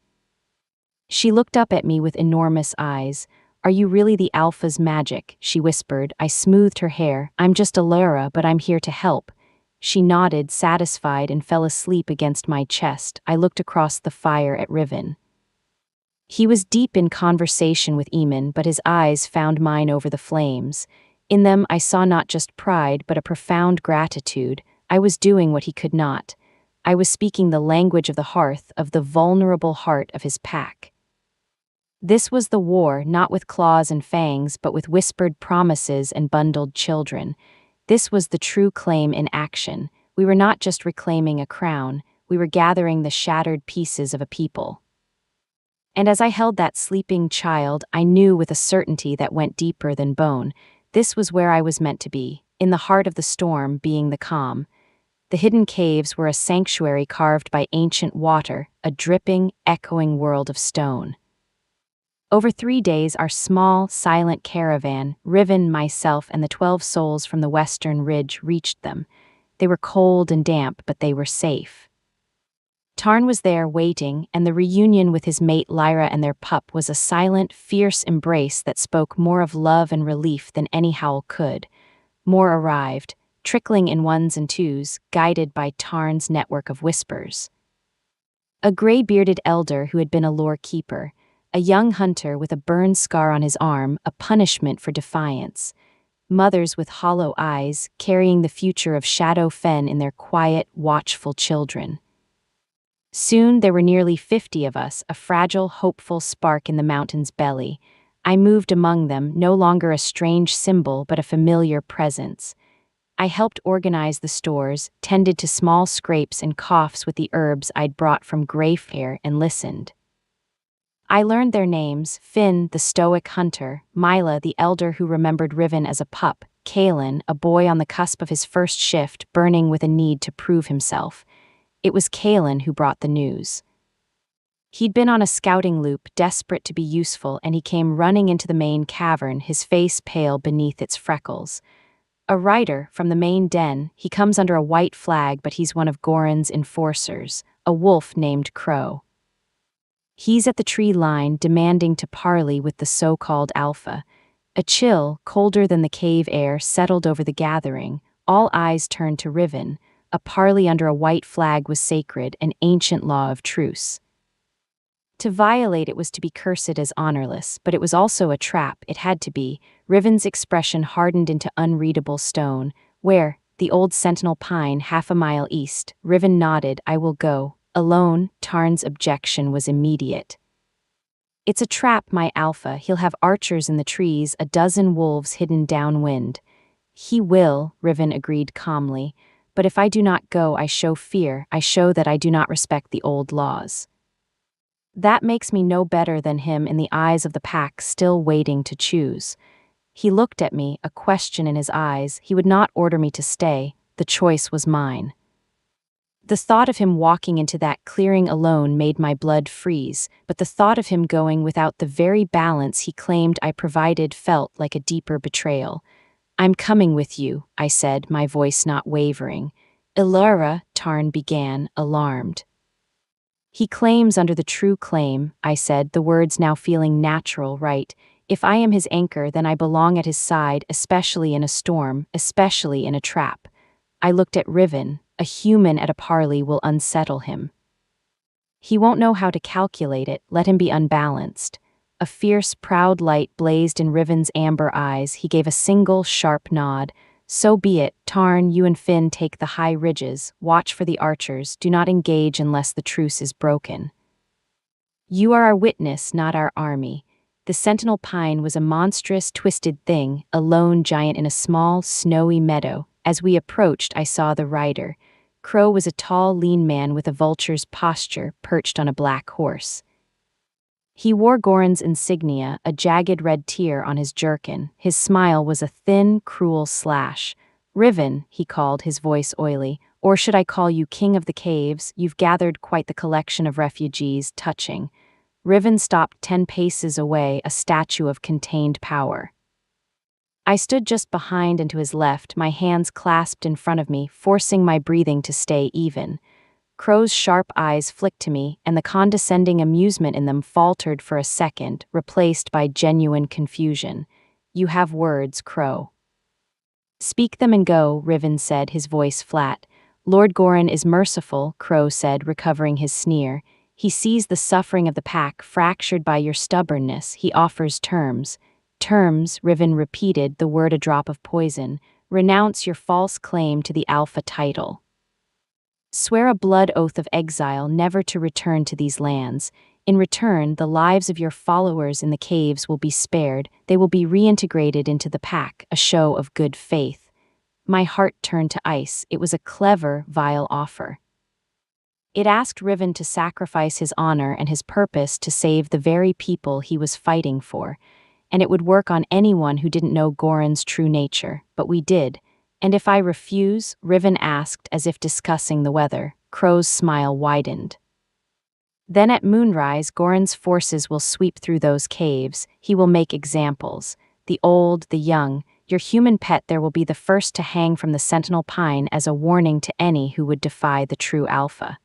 She looked up at me with enormous eyes. Are you really the Alpha's magic? She whispered. I smoothed her hair. I'm just a Lyra, but I'm here to help. She nodded, satisfied, and fell asleep against my chest. I looked across the fire at Riven. He was deep in conversation with Eamon, but his eyes found mine over the flames. In them I saw not just pride, but a profound gratitude. I was doing what he could not. I was speaking the language of the hearth, of the vulnerable heart of his pack. This was the war, not with claws and fangs, but with whispered promises and bundled children. This was the true claim in action. We were not just reclaiming a crown, we were gathering the shattered pieces of a people. And as I held that sleeping child, I knew with a certainty that went deeper than bone, this was where I was meant to be, in the heart of the storm, being the calm. The hidden caves were a sanctuary carved by ancient water, a dripping, echoing world of stone. Over 3 days, our small, silent caravan, Riven, myself, and the 12 souls from the western ridge reached them. They were cold and damp, but they were safe. Tarn was there waiting, and the reunion with his mate Lyra and their pup was a silent, fierce embrace that spoke more of love and relief than any howl could. More arrived, trickling in ones and twos, guided by Tarn's network of whispers. A gray-bearded elder who had been a lore keeper, a young hunter with a burn scar on his arm, a punishment for defiance. Mothers with hollow eyes, carrying the future of Shadow Fen in their quiet, watchful children. Soon there were nearly 50 of us, a fragile, hopeful spark in the mountain's belly. I moved among them, no longer a strange symbol but a familiar presence. I helped organize the stores, tended to small scrapes and coughs with the herbs I'd brought from Greyfair, and listened. I learned their names: Finn, the stoic hunter; Mila, the elder who remembered Riven as a pup; Kalen, a boy on the cusp of his first shift, burning with a need to prove himself. It was Kalen who brought the news. He'd been on a scouting loop, desperate to be useful, and he came running into the main cavern, his face pale beneath its freckles. A rider from the main den, he comes under a white flag, but he's one of Goran's enforcers, a wolf named Crow. He's at the tree line, demanding to parley with the so-called Alpha. A chill, colder than the cave air, settled over the gathering. All eyes turned to Riven. A parley under a white flag was sacred, an ancient law of truce. To violate it was to be cursed as honorless, but it was also a trap, it had to be. Riven's expression hardened into unreadable stone. Where? The old sentinel pine, half a mile east. Riven nodded. I will go. Alone. Tarn's objection was immediate. It's a trap, my Alpha. He'll have archers in the trees, a dozen wolves hidden downwind. He will, Riven agreed calmly. But if I do not go, I show fear. I show that I do not respect the old laws. That makes me no better than him in the eyes of the pack still waiting to choose. He looked at me, a question in his eyes. He would not order me to stay. The choice was mine. The thought of him walking into that clearing alone made my blood freeze, but the thought of him going without the very balance he claimed I provided felt like a deeper betrayal. I'm coming with you, I said, my voice not wavering. Ilara, Tarn began, alarmed. He claims under the true claim, I said, the words now feeling natural, right. If I am his anchor, then I belong at his side, especially in a storm, especially in a trap. I looked at Riven. A human at a parley will unsettle him. He won't know how to calculate it, let him be unbalanced. A fierce, proud light blazed in Riven's amber eyes. He gave a single, sharp nod. So be it. Tarn, you and Finn take the high ridges. Watch for the archers. Do not engage unless the truce is broken. You are our witness, not our army. The sentinel pine was a monstrous, twisted thing, a lone giant in a small, snowy meadow. As we approached, I saw the rider. Crow was a tall, lean man with a vulture's posture, perched on a black horse. He wore Goran's insignia, a jagged red tear on his jerkin. His smile was a thin, cruel slash. Riven, he called, his voice oily. Or should I call you King of the Caves? You've gathered quite the collection of refugees, touching. Riven stopped 10 paces away, a statue of contained power. I stood just behind and to his left, my hands clasped in front of me, forcing my breathing to stay even. Crow's sharp eyes flicked to me, and the condescending amusement in them faltered for a second, replaced by genuine confusion. You have words, Crow. Speak them and go, Riven said, his voice flat. Lord Goran is merciful, Crow said, recovering his sneer. He sees the suffering of the pack, fractured by your stubbornness. He offers terms. Terms, Riven repeated, the word a drop of poison. Renounce your false claim to the Alpha title. Swear a blood oath of exile never to return to these lands. In return, the lives of your followers in the caves will be spared. They will be reintegrated into the pack, a show of good faith. My heart turned to ice. It was a clever, vile offer. It asked Riven to sacrifice his honor and his purpose to save the very people he was fighting for, and it would work on anyone who didn't know Goran's true nature, but we did. And if I refuse? Riven asked, as if discussing the weather. Crow's smile widened. Then at moonrise, Goran's forces will sweep through those caves. He will make examples. The old, the young. Your human pet there will be the first to hang from the sentinel pine as a warning to any who would defy the true alpha.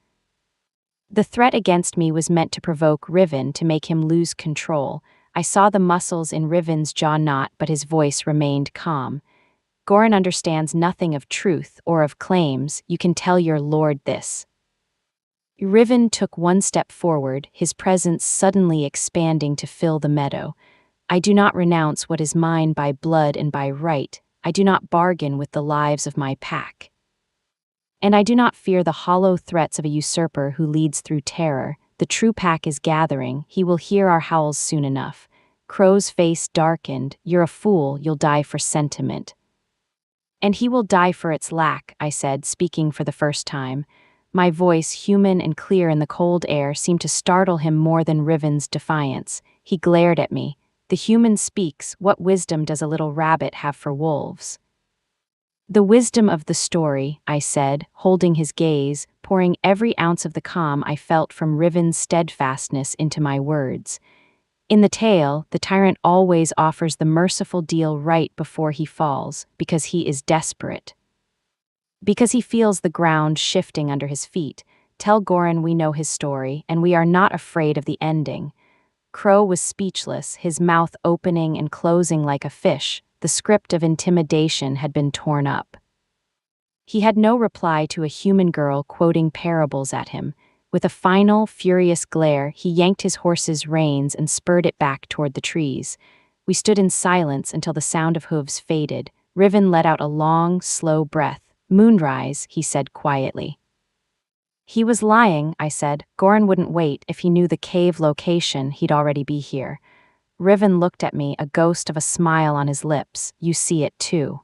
The threat against me was meant to provoke Riven, to make him lose control. I saw the muscles in Riven's jaw knot, but his voice remained calm. Goran understands nothing of truth or of claims. You can tell your lord this. Riven took one step forward, his presence suddenly expanding to fill the meadow. I do not renounce what is mine by blood and by right. I do not bargain with the lives of my pack. And I do not fear the hollow threats of a usurper who leads through terror. The true pack is gathering. He will hear our howls soon enough. Crow's face darkened. You're a fool. You'll die for sentiment. And he will die for its lack, I said, speaking for the first time. My voice, human and clear in the cold air, seemed to startle him more than Riven's defiance. He glared at me. The human speaks. What wisdom does a little rabbit have for wolves? The wisdom of the story, I said, holding his gaze, pouring every ounce of the calm I felt from Riven's steadfastness into my words. In the tale, the tyrant always offers the merciful deal right before he falls, because he is desperate. Because he feels the ground shifting under his feet. Tell Goran we know his story, and we are not afraid of the ending. Crow was speechless, his mouth opening and closing like a fish. The script of intimidation had been torn up. He had no reply to a human girl quoting parables at him. With a final, furious glare, he yanked his horse's reins and spurred it back toward the trees. We stood in silence until the sound of hooves faded. Riven let out a long, slow breath. Moonrise, he said quietly. He was lying, I said. Goran wouldn't wait. If he knew the cave location, he'd already be here. Riven looked at me, a ghost of a smile on his lips. You see it too.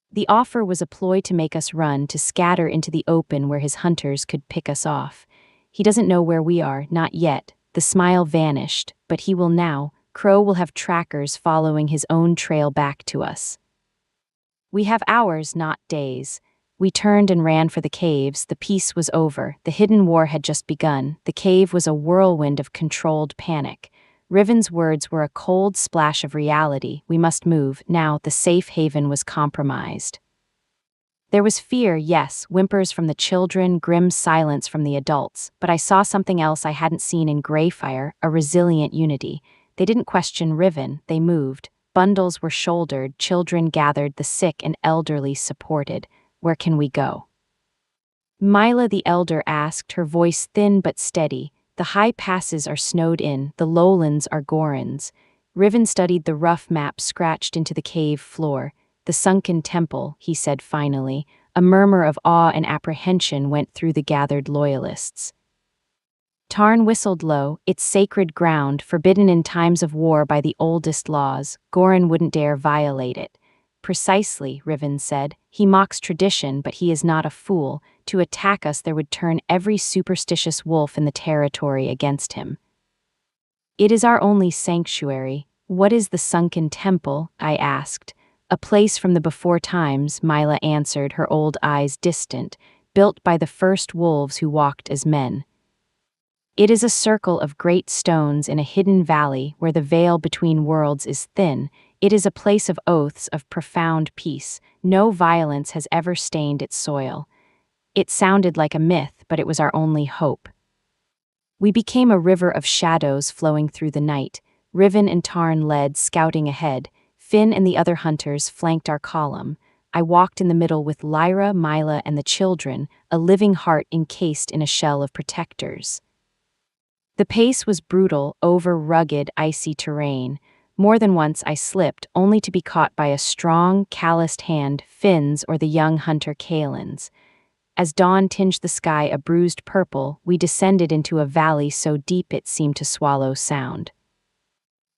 The offer was a ploy to make us run, to scatter into the open where his hunters could pick us off. He doesn't know where we are, not yet. The smile vanished, but he will now. Crow will have trackers following his own trail back to us. We have hours, not days. We turned and ran for the caves. The peace was over. The hidden war had just begun. The cave was a whirlwind of controlled panic. Riven's words were a cold splash of reality. We must move. Now the safe haven was compromised. There was fear, yes, whimpers from the children, grim silence from the adults, but I saw something else I hadn't seen in Greyfire, a resilient unity. They didn't question Riven, they moved. Bundles were shouldered, children gathered, the sick and elderly supported. Where can we go? Mila the elder asked, her voice thin but steady. The high passes are snowed in, the lowlands are Goran's. Riven studied the rough map scratched into the cave floor. The sunken temple, he said finally. A murmur of awe and apprehension went through the gathered loyalists. Tarn whistled low, it's sacred ground, forbidden in times of war by the oldest laws. Goran wouldn't dare violate it. Precisely, Riven said. He mocks tradition, but he is not a fool. To attack us, there would turn every superstitious wolf in the territory against him. It is our only sanctuary. What is the sunken temple? I asked. A place from the before times, Mila answered, her old eyes distant, built by the first wolves who walked as men. It is a circle of great stones in a hidden valley where the veil between worlds is thin. It is a place of oaths, of profound peace. No violence has ever stained its soil. It sounded like a myth, but it was our only hope. We became a river of shadows flowing through the night. Riven and Tarn led, scouting ahead. Finn and the other hunters flanked our column. I walked in the middle with Lyra, Mila, and the children, a living heart encased in a shell of protectors. The pace was brutal, over rugged, icy terrain. More than once I slipped, only to be caught by a strong, calloused hand, Finn's or the young hunter Kaelin's. As dawn tinged the sky a bruised purple, we descended into a valley so deep it seemed to swallow sound.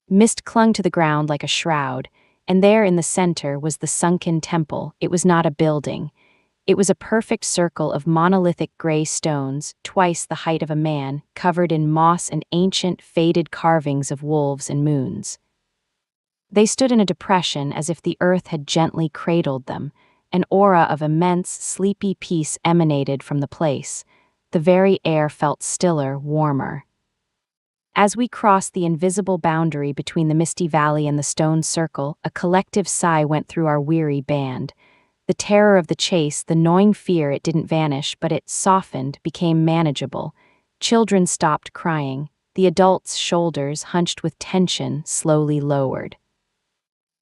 Mist clung to the ground like a shroud, and there in the center was the sunken temple. It was not a building. It was a perfect circle of monolithic gray stones, twice the height of a man, covered in moss and ancient, faded carvings of wolves and moons. They stood in a depression as if the earth had gently cradled them. An aura of immense, sleepy peace emanated from the place. The very air felt stiller, warmer. As we crossed the invisible boundary between the misty valley and the stone circle, a collective sigh went through our weary band. The terror of the chase, the gnawing fear, it didn't vanish, but it softened, became manageable. Children stopped crying. The adults' shoulders, hunched with tension, slowly lowered.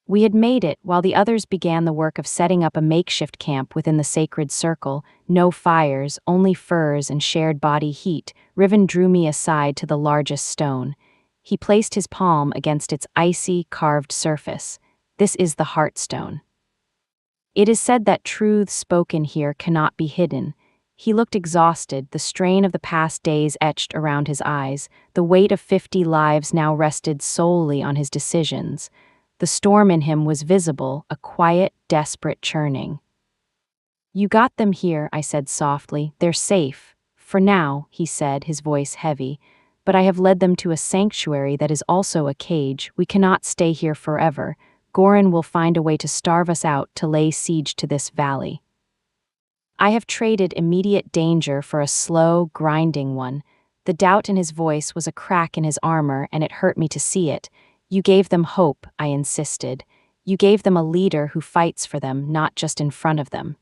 We had made it, while the others began the work of setting up a makeshift camp within the sacred circle. No fires, only furs and shared body heat. Riven drew me aside to the largest stone. He placed his palm against its icy, carved surface. This is the Heartstone. It is said that truths spoken here cannot be hidden. He looked exhausted, the strain of the past days etched around his eyes. The weight of 50 lives now rested solely on his decisions. The storm in him was visible, a quiet, desperate churning. "You got them here," I said softly. "They're safe. For now," he said, his voice heavy. "But I have led them to a sanctuary that is also a cage. We cannot stay here forever. Goran will find a way to starve us out, to lay siege to this valley." I have traded immediate danger for a slow, grinding one. The doubt in his voice was a crack in his armor, and it hurt me to see it. "You gave them hope," I insisted. "You gave them a leader who fights for them, not just in front of them."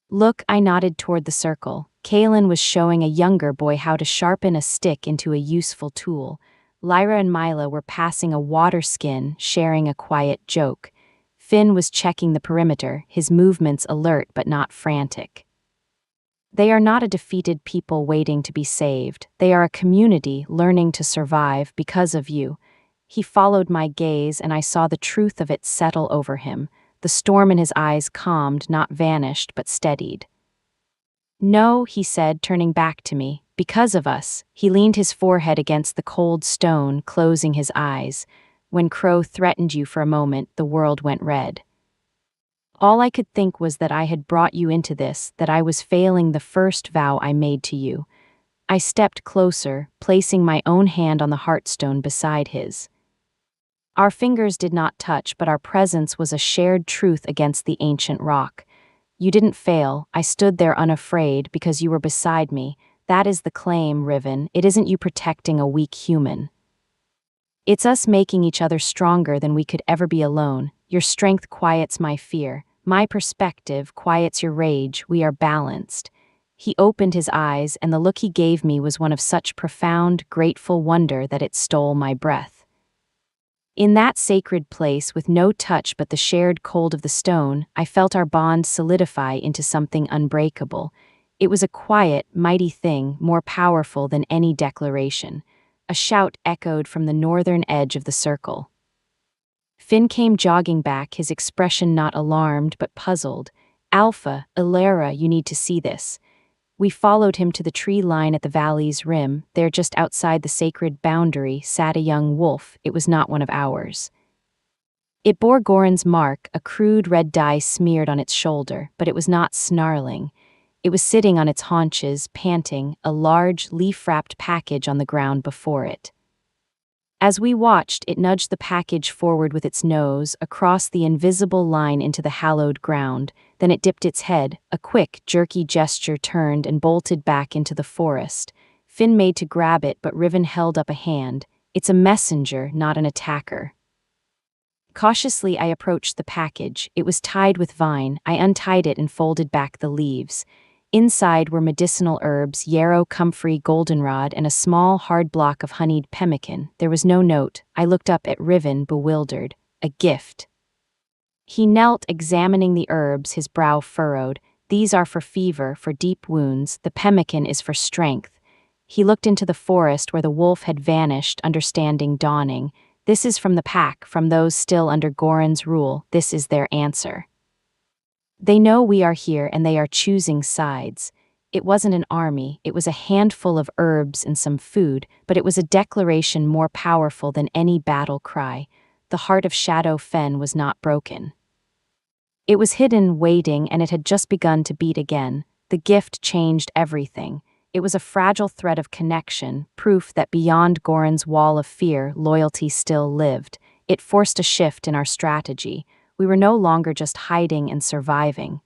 "Look," I nodded toward the circle. Kalen was showing a younger boy how to sharpen a stick into a useful tool. Lyra and Mila were passing a water skin, sharing a quiet joke. Finn was checking the perimeter, his movements alert but not frantic. They are not a defeated people waiting to be saved. They are a community learning to survive because of you. He followed my gaze, and I saw the truth of it settle over him. The storm in his eyes calmed, not vanished, but steadied. "No," he said, turning back to me. "Because of us." He leaned his forehead against the cold stone, closing his eyes. "When Crow threatened you for a moment, the world went red. All I could think was that I had brought you into this, that I was failing the first vow I made to you." I stepped closer, placing my own hand on the Heartstone beside his. Our fingers did not touch, but our presence was a shared truth against the ancient rock. "You didn't fail. I stood there unafraid because you were beside me. That is the claim, Riven. It isn't you protecting a weak human. It's us making each other stronger than we could ever be alone. Your strength quiets my fear. My perspective quiets your rage. We are balanced." He opened his eyes, and the look he gave me was one of such profound, grateful wonder that it stole my breath. In that sacred place, with no touch but the shared cold of the stone, I felt our bond solidify into something unbreakable. It was a quiet, mighty thing, more powerful than any declaration. A shout echoed from the northern edge of the circle. Finn came jogging back, his expression not alarmed but puzzled. "Alpha, Ilera, you need to see this." We followed him to the tree line at the valley's rim. There, just outside the sacred boundary, sat a young wolf. It was not one of ours. It bore Goran's mark, a crude red dye smeared on its shoulder, but it was not snarling. It was sitting on its haunches, panting, a large, leaf-wrapped package on the ground before it. As we watched, it nudged the package forward with its nose, across the invisible line into the hallowed ground. Then it dipped its head. A quick, jerky gesture turned and bolted back into the forest. Finn made to grab it, but Riven held up a hand. "It's a messenger, not an attacker." Cautiously, I approached the package. It was tied with vine. I untied it and folded back the leaves. Inside were medicinal herbs, yarrow, comfrey, goldenrod, and a small, hard block of honeyed pemmican. There was no note. I looked up at Riven, bewildered. A gift. He knelt, examining the herbs, his brow furrowed. "These are for fever, for deep wounds. The pemmican is for strength." He looked into the forest where the wolf had vanished, understanding dawning. "This is from the pack, from those still under Goran's rule. This is their answer." They know we are here and they are choosing sides. It wasn't an army, it was a handful of herbs and some food, but it was a declaration more powerful than any battle cry. The heart of Shadow Fen was not broken. It was hidden, waiting, and it had just begun to beat again. The gift changed everything. It was a fragile thread of connection, proof that beyond Goran's wall of fear, loyalty still lived. It forced a shift in our strategy. We were no longer just hiding and surviving.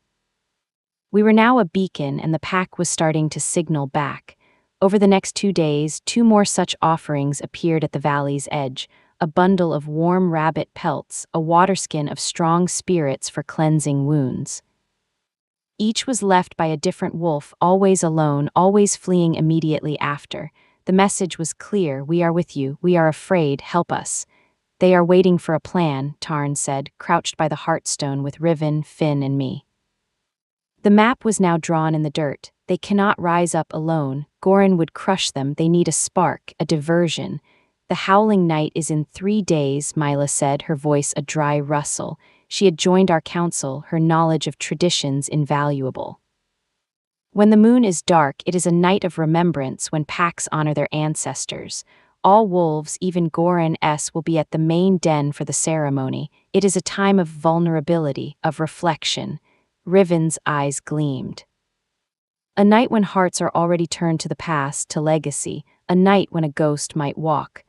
We were now a beacon, and the pack was starting to signal back. Over the next 2 days, 2 more such offerings appeared at the valley's edge: a bundle of warm rabbit pelts, a waterskin of strong spirits for cleansing wounds. Each was left by a different wolf, always alone, always fleeing immediately after. The message was clear: we are with you, we are afraid, help us. They are waiting for a plan, Tarn said, crouched by the Heartstone with Riven, Finn, and me. The map was now drawn in the dirt. They cannot rise up alone. Goran would crush them. They need a spark, a diversion. The Howling Night is in 3 days, Mila said, her voice a dry rustle. She had joined our council, her knowledge of traditions invaluable. When the moon is dark, it is a night of remembrance when packs honor their ancestors. All wolves, even Goran S, will be at the main den for the ceremony. It is a time of vulnerability, of reflection. Riven's eyes gleamed. A night when hearts are already turned to the past, to legacy, a night when a ghost might walk.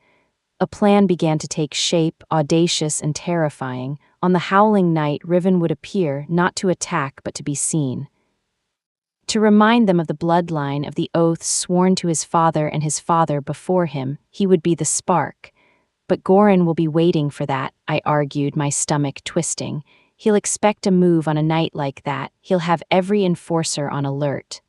A plan began to take shape, audacious and terrifying. On the Howling Night, Riven would appear, not to attack but to be seen. To remind them of the bloodline, of the oaths sworn to his father and his father before him, he would be the spark. But Goran will be waiting for that, I argued, my stomach twisting. He'll expect a move on a night like that. He'll have every enforcer on alert.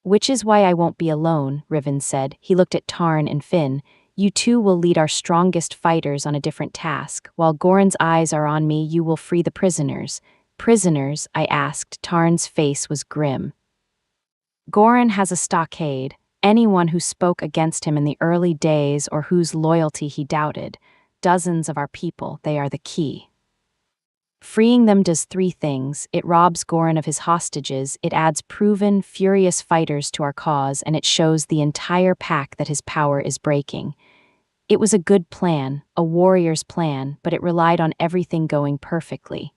Which is why I won't be alone, Riven said. He looked at Tarn and Finn. You two will lead our strongest fighters on a different task. While Goran's eyes are on me, you will free the prisoners. Prisoners? I asked. Tarn's face was grim. Goran has a stockade. Anyone who spoke against him in the early days or whose loyalty he doubted. Dozens of our people, they are the key. Freeing them does 3 things. It robs Goran of his hostages, it adds proven, furious fighters to our cause, and it shows the entire pack that his power is breaking. It was a good plan, a warrior's plan, but it relied on everything going perfectly.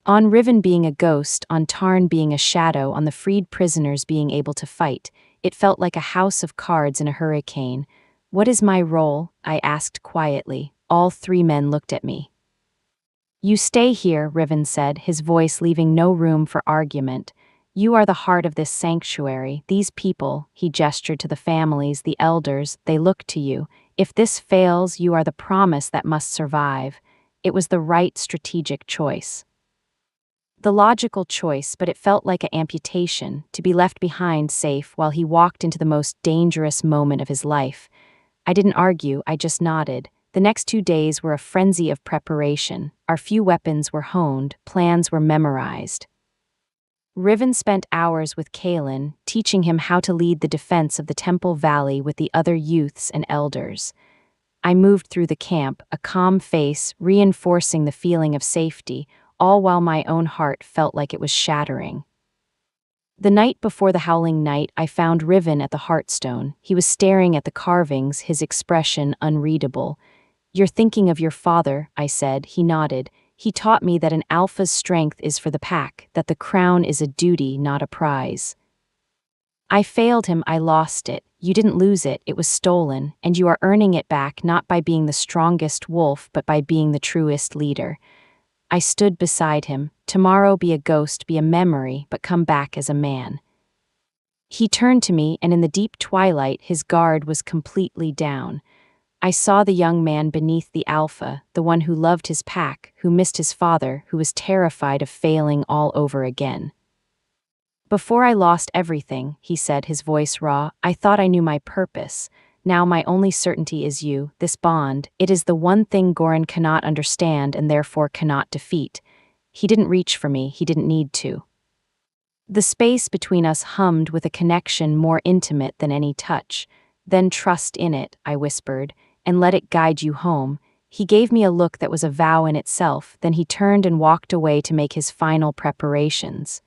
On Riven being a ghost, on Tarn being a shadow, on the freed prisoners being able to fight, it felt like a house of cards in a hurricane. What is my role? I asked quietly. All 3 men looked at me. You stay here, Riven said, his voice leaving no room for argument. You are the heart of this sanctuary. These people, he gestured to the families, the elders, they look to you. If this fails, you are the promise that must survive. It was the right strategic choice. The logical choice, but it felt like an amputation, to be left behind safe while he walked into the most dangerous moment of his life. I didn't argue, I just nodded. The next 2 days were a frenzy of preparation. Our few weapons were honed, plans were memorized. Riven spent hours with Kalen, teaching him how to lead the defense of the Temple Valley with the other youths and elders. I moved through the camp, a calm face, reinforcing the feeling of safety, all while my own heart felt like it was shattering. The night before the Howling Night, I found Riven at the Heartstone. He was staring at the carvings, his expression unreadable. You're thinking of your father, I said. He nodded. He taught me that an alpha's strength is for the pack, that the crown is a duty, not a prize. I failed him, I lost it. You didn't lose it, it was stolen, and you are earning it back not by being the strongest wolf, but by being the truest leader. I stood beside him. Tomorrow be a ghost, be a memory, but come back as a man. He turned to me, and in the deep twilight, his guard was completely down. I saw the young man beneath the alpha, the one who loved his pack, who missed his father, who was terrified of failing all over again. Before I lost everything, he said, his voice raw, I thought I knew my purpose. Now my only certainty is you, this bond. It is the one thing Goran cannot understand and therefore cannot defeat. He didn't reach for me, he didn't need to. The space between us hummed with a connection more intimate than any touch. Then trust in it, I whispered, and let it guide you home. He gave me a look that was a vow in itself, then he turned and walked away to make his final preparations.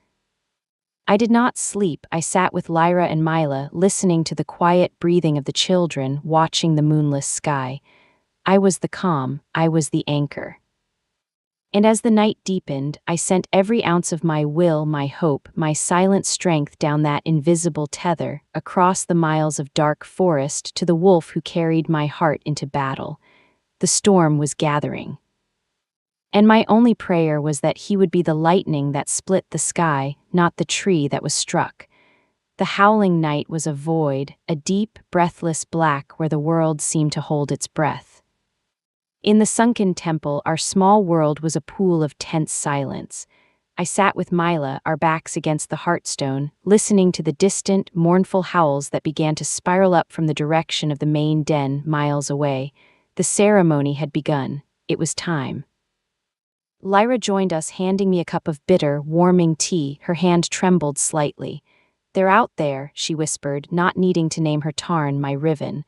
I did not sleep. I sat with Lyra and Mila, listening to the quiet breathing of the children, watching the moonless sky. I was the calm, I was the anchor. And as the night deepened, I sent every ounce of my will, my hope, my silent strength down that invisible tether, across the miles of dark forest to the wolf who carried my heart into battle. The storm was gathering. And my only prayer was that he would be the lightning that split the sky, not the tree that was struck. The howling night was a void, a deep, breathless black where the world seemed to hold its breath. In the sunken temple, our small world was a pool of tense silence. I sat with Mila, our backs against the heartstone, listening to the distant, mournful howls that began to spiral up from the direction of the main den miles away. The ceremony had begun. It was time. Lyra joined us, handing me a cup of bitter, warming tea. Her hand trembled slightly. "They're out there," she whispered, not needing to name her Tarn, my Riven.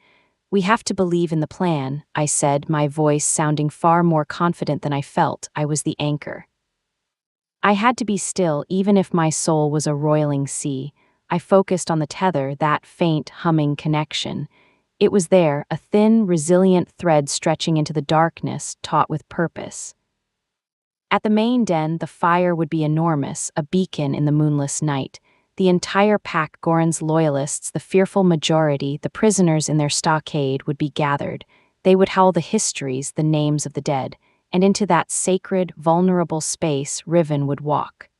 "We have to believe in the plan," I said, my voice sounding far more confident than I felt. I was the anchor. I had to be still, even if my soul was a roiling sea. I focused on the tether, that faint, humming connection. It was there, a thin, resilient thread stretching into the darkness, taut with purpose. At the main den, the fire would be enormous, a beacon in the moonless night. The entire pack, Goran's loyalists, the fearful majority, the prisoners in their stockade, would be gathered. They would howl the histories, the names of the dead, and into that sacred, vulnerable space Riven would walk.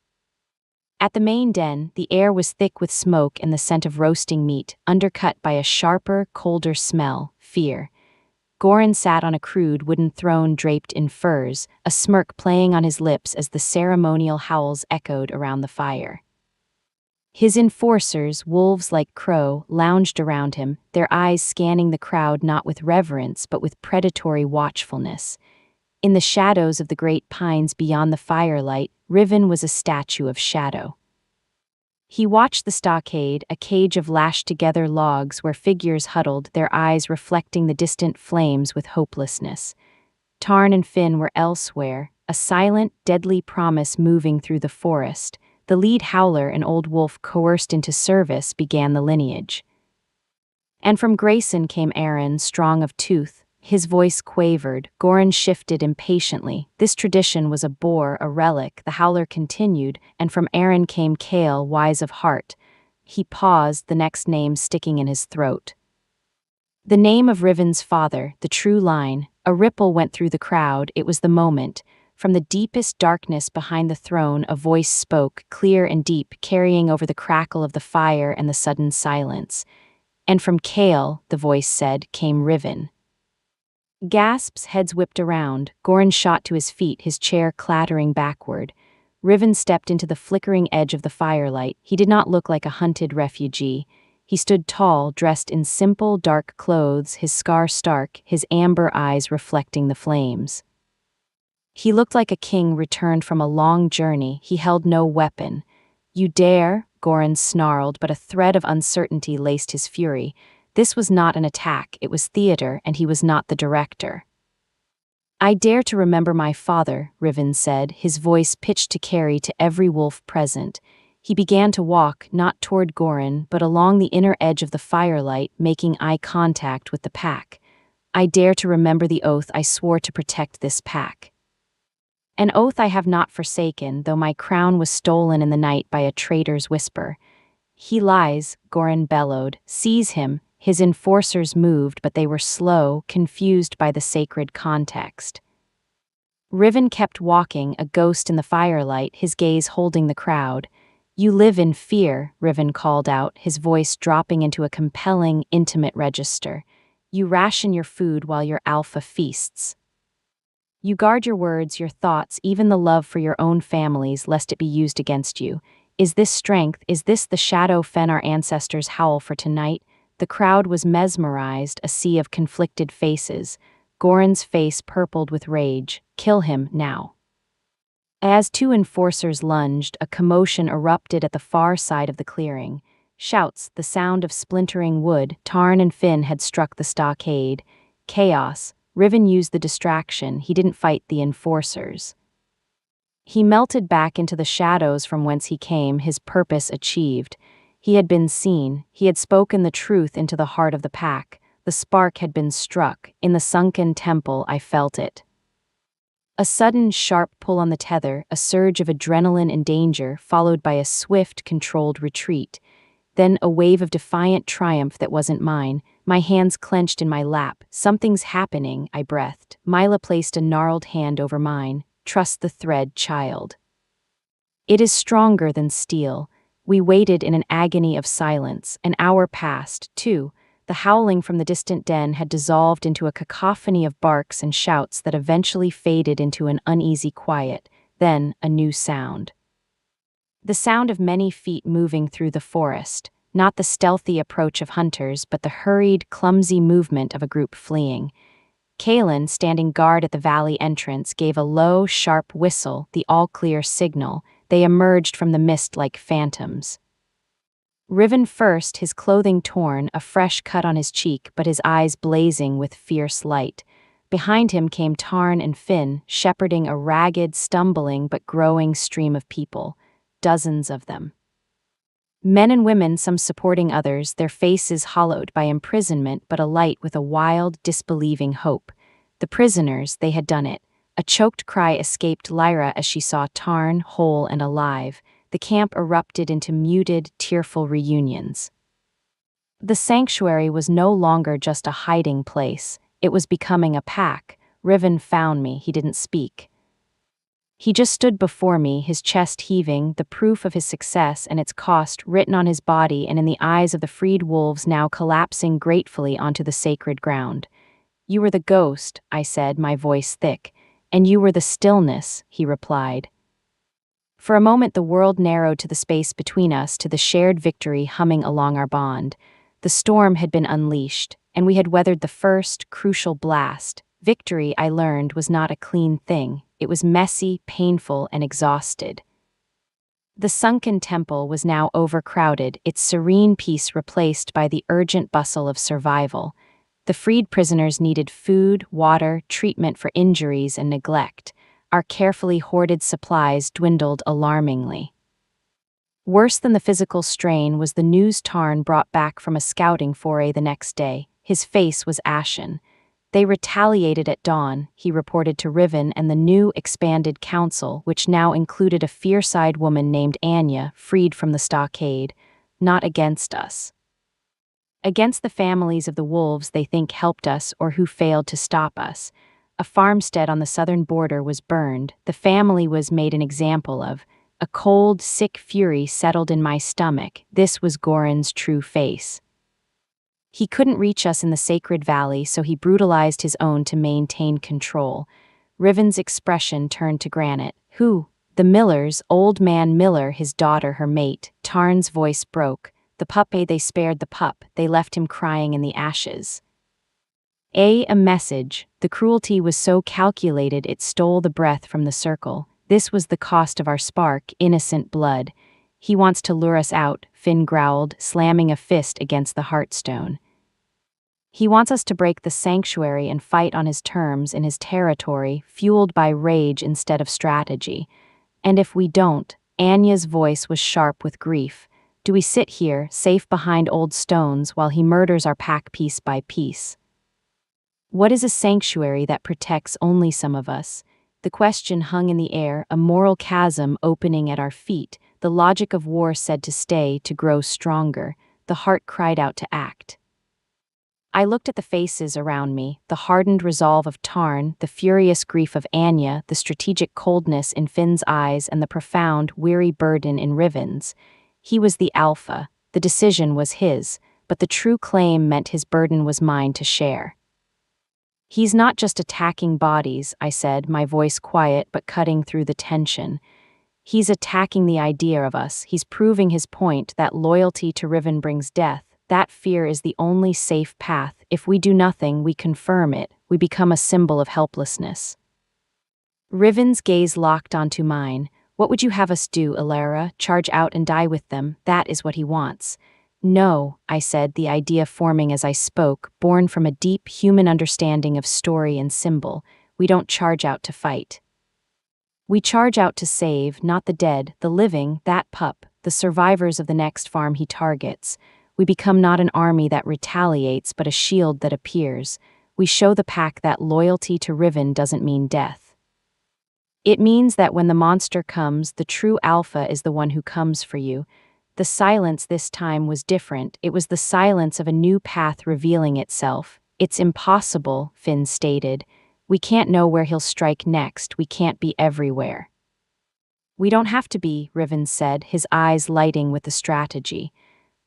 At the main den, the air was thick with smoke and the scent of roasting meat, undercut by a sharper, colder smell, fear. Goran sat on a crude wooden throne draped in furs, a smirk playing on his lips as the ceremonial howls echoed around the fire. His enforcers, wolves like Crow, lounged around him, their eyes scanning the crowd not with reverence but with predatory watchfulness. In the shadows of the great pines beyond the firelight, Riven was a statue of shadow. He watched the stockade, a cage of lashed-together logs where figures huddled, their eyes reflecting the distant flames with hopelessness. Tarn and Finn were elsewhere, a silent, deadly promise moving through the forest. The lead howler, an old wolf coerced into service, began the lineage. And from Grayson came Aaron, strong of tooth. His voice quavered. Goran shifted impatiently. This tradition was a boar, a relic. The howler continued, and from Aaron came Kale, wise of heart. He paused, the next name sticking in his throat. The name of Riven's father, the true line. A ripple went through the crowd. It was the moment. From the deepest darkness behind the throne, a voice spoke, clear and deep, carrying over the crackle of the fire and the sudden silence. And from Kale, the voice said, came Riven. Gasps, heads whipped around. Goran shot to his feet, his chair clattering backward. Riven stepped into the flickering edge of the firelight. He did not look like a hunted refugee. He stood tall, dressed in simple, dark clothes, his scar stark, his amber eyes reflecting the flames. He looked like a king returned from a long journey. He held no weapon. "You dare?" Goran snarled, but a thread of uncertainty laced his fury. This was not an attack, it was theater, and he was not the director. "I dare to remember my father," Riven said, his voice pitched to carry to every wolf present. He began to walk, not toward Goran, but along the inner edge of the firelight, making eye contact with the pack. "I dare to remember the oath I swore to protect this pack. An oath I have not forsaken, though my crown was stolen in the night by a traitor's whisper." "He lies," Goran bellowed. "Seize him." His enforcers moved, but they were slow, confused by the sacred context. Riven kept walking, a ghost in the firelight, his gaze holding the crowd. "You live in fear," Riven called out, his voice dropping into a compelling, intimate register. "You ration your food while your alpha feasts. You guard your words, your thoughts, even the love for your own families, lest it be used against you. Is this strength? Is this the shadow fen our ancestors howl for tonight?" The crowd was mesmerized, a sea of conflicted faces. Goran's face purpled with rage. "Kill him, now." As two enforcers lunged, a commotion erupted at the far side of the clearing. Shouts, the sound of splintering wood. Tarn and Finn had struck the stockade. Chaos. Riven used the distraction, he didn't fight the enforcers. He melted back into the shadows from whence he came, his purpose achieved. He had been seen, he had spoken the truth into the heart of the pack. The spark had been struck. In the sunken temple, I felt it. A sudden, sharp pull on the tether, a surge of adrenaline and danger, followed by a swift, controlled retreat. Then a wave of defiant triumph that wasn't mine. My hands clenched in my lap. Something's happening, I breathed. Mila placed a gnarled hand over mine. Trust the thread, child. It is stronger than steel. We waited in an agony of silence. An hour passed, too. The howling from the distant den had dissolved into a cacophony of barks and shouts that eventually faded into an uneasy quiet. Then a new sound. The sound of many feet moving through the forest. Not the stealthy approach of hunters, but the hurried, clumsy movement of a group fleeing. Kalen, standing guard at the valley entrance, gave a low, sharp whistle, the all-clear signal. They emerged from the mist like phantoms. Riven first, his clothing torn, a fresh cut on his cheek, but his eyes blazing with fierce light. Behind him came Tarn and Finn, shepherding a ragged, stumbling but growing stream of people. Dozens of them. Men and women, some supporting others, their faces hollowed by imprisonment but alight with a wild, disbelieving hope. The prisoners, they had done it. A choked cry escaped Lyra as she saw Tarn, whole and alive. The camp erupted into muted, tearful reunions. The sanctuary was no longer just a hiding place. It was becoming a pack. Riven found me, he didn't speak. He just stood before me, his chest heaving, the proof of his success and its cost written on his body and in the eyes of the freed wolves now collapsing gratefully onto the sacred ground. You were the ghost, I said, my voice thick. And you were the stillness, he replied. For a moment the world narrowed to the space between us, to the shared victory humming along our bond. The storm had been unleashed, and we had weathered the first, crucial blast. Victory, I learned, was not a clean thing. It was messy, painful, and exhausted. The sunken temple was now overcrowded, its serene peace replaced by the urgent bustle of survival. The freed prisoners needed food, water, treatment for injuries, and neglect. Our carefully hoarded supplies dwindled alarmingly. Worse than the physical strain was the news Tarn brought back from a scouting foray the next day. His face was ashen. They retaliated at dawn, he reported to Riven and the new, expanded council, which now included a fierce-eyed woman named Anya, freed from the stockade. Not against us. Against the families of the wolves they think helped us or who failed to stop us. A farmstead on the southern border was burned. The family was made an example of. A cold, sick fury settled in my stomach. This was Goran's true face. He couldn't reach us in the sacred valley, so he brutalized his own to maintain control. Riven's expression turned to granite. Who? The Millers, old man Miller, his daughter, her mate. Tarn's voice broke. The puppy, they spared the pup. They left him crying in the ashes. A message. The cruelty was so calculated it stole the breath from the circle. This was the cost of our spark, innocent blood. He wants to lure us out, Finn growled, slamming a fist against the heartstone. He wants us to break the sanctuary and fight on his terms in his territory, fueled by rage instead of strategy. And if we don't, Anya's voice was sharp with grief. Do we sit here, safe behind old stones, while he murders our pack piece by piece? What is a sanctuary that protects only some of us? The question hung in the air, a moral chasm opening at our feet. The logic of war said to stay, to grow stronger. The heart cried out to act. I looked at the faces around me, the hardened resolve of Tarn, the furious grief of Anya, the strategic coldness in Finn's eyes, and the profound, weary burden in Riven's. He was the alpha. The decision was his, but the true claim meant his burden was mine to share. He's not just attacking bodies, I said, my voice quiet but cutting through the tension. He's attacking the idea of us. He's proving his point that loyalty to Riven brings death. That fear is the only safe path. If we do nothing, we confirm it. We become a symbol of helplessness. Riven's gaze locked onto mine. What would you have us do, Ilara? Charge out and die with them? That is what he wants. No, I said, the idea forming as I spoke, born from a deep human understanding of story and symbol. We don't charge out to fight. We charge out to save, not the dead, the living, that pup, the survivors of the next farm he targets. We become not an army that retaliates, but a shield that appears. We show the pack that loyalty to Riven doesn't mean death. It means that when the monster comes, the true alpha is the one who comes for you. The silence this time was different. It was the silence of a new path revealing itself. It's impossible, Finn stated. We can't know where he'll strike next. We can't be everywhere. We don't have to be, Riven said, his eyes lighting with the strategy.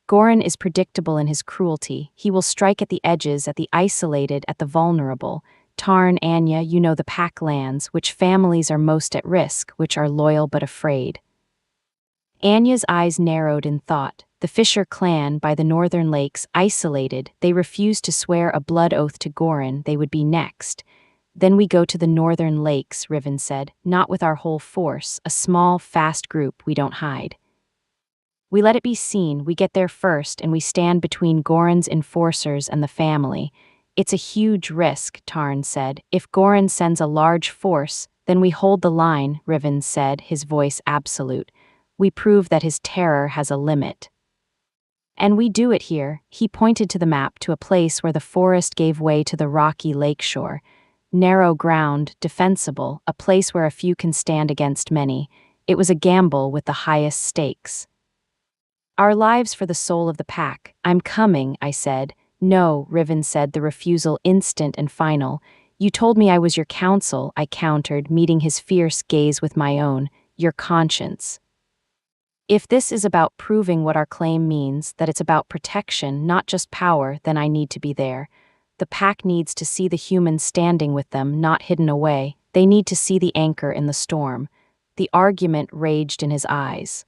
Goran is predictable in his cruelty. He will strike at the edges, at the isolated, at the vulnerable. Tarn, Anya, you know the pack lands, which families are most at risk, which are loyal but afraid. Anya's eyes narrowed in thought. The Fisher clan, by the northern lakes, isolated, they refused to swear a blood oath to Goran. They would be next. Then we go to the northern lakes, Riven said, not with our whole force, a small, fast group. We don't hide. We let it be seen, we get there first, and we stand between Goran's enforcers and the family. It's a huge risk, Tarn said. If Goran sends a large force, then we hold the line, Riven said, his voice absolute. We prove that his terror has a limit. And we do it here. He pointed to the map, to a place where the forest gave way to the rocky lakeshore. Narrow ground, defensible, a place where a few can stand against many. It was a gamble with the highest stakes. Our lives for the soul of the pack. I'm coming, I said. No, Riven said, the refusal instant and final. You told me I was your counsel, I countered, meeting his fierce gaze with my own. Your conscience. If this is about proving what our claim means, that it's about protection, not just power, then I need to be there. The pack needs to see the humans standing with them, not hidden away. They need to see the anchor in the storm. The argument raged in his eyes.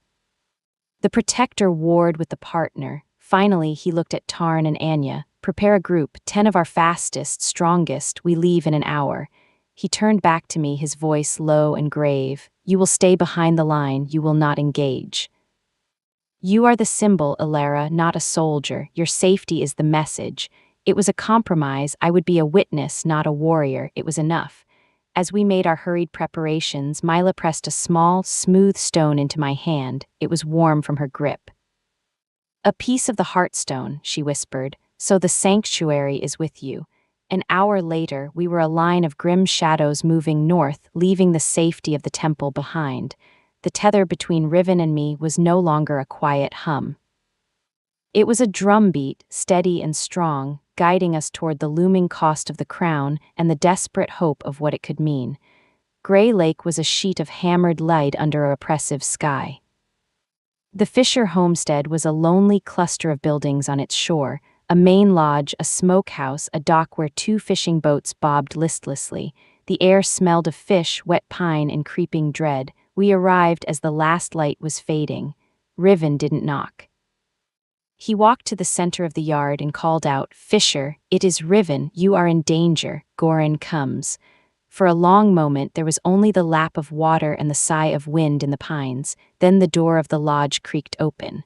The protector warred with the partner. Finally, he looked at Tarn and Anya. Prepare a group, 10 of our fastest, strongest. We leave in an hour. He turned back to me, his voice low and grave. You will stay behind the line. You will not engage. You are the symbol, Ilara, not a soldier. Your safety is the message. It was a compromise. I would be a witness, not a warrior. It was enough. As we made our hurried preparations, Mila pressed a small, smooth stone into my hand. It was warm from her grip. A piece of the Heartstone, she whispered, so the sanctuary is with you. An hour later, we were a line of grim shadows moving north, leaving the safety of the temple behind. The tether between Riven and me was no longer a quiet hum. It was a drumbeat, steady and strong, guiding us toward the looming cost of the crown and the desperate hope of what it could mean. Grey Lake was a sheet of hammered light under a oppressive sky. The Fisher homestead was a lonely cluster of buildings on its shore, a main lodge, a smokehouse, a dock where 2 fishing boats bobbed listlessly. The air smelled of fish, wet pine, and creeping dread. We arrived as the last light was fading. Riven didn't knock. He walked to the center of the yard and called out, Fisher, it is Riven, you are in danger, Goran comes. For a long moment there was only the lap of water and the sigh of wind in the pines, then the door of the lodge creaked open.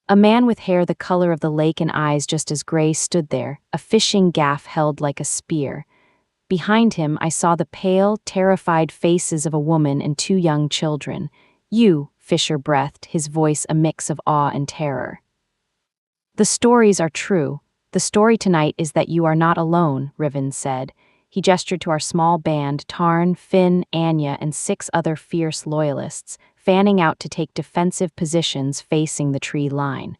A man with hair the color of the lake and eyes just as gray stood there, a fishing gaff held like a spear. Behind him I saw the pale, terrified faces of a woman and 2 young children. You, Fisher breathed, his voice a mix of awe and terror. The stories are true. The story tonight is that you are not alone, Riven said. He gestured to our small band, Tarn, Finn, Anya, and 6 other fierce loyalists, fanning out to take defensive positions facing the tree line.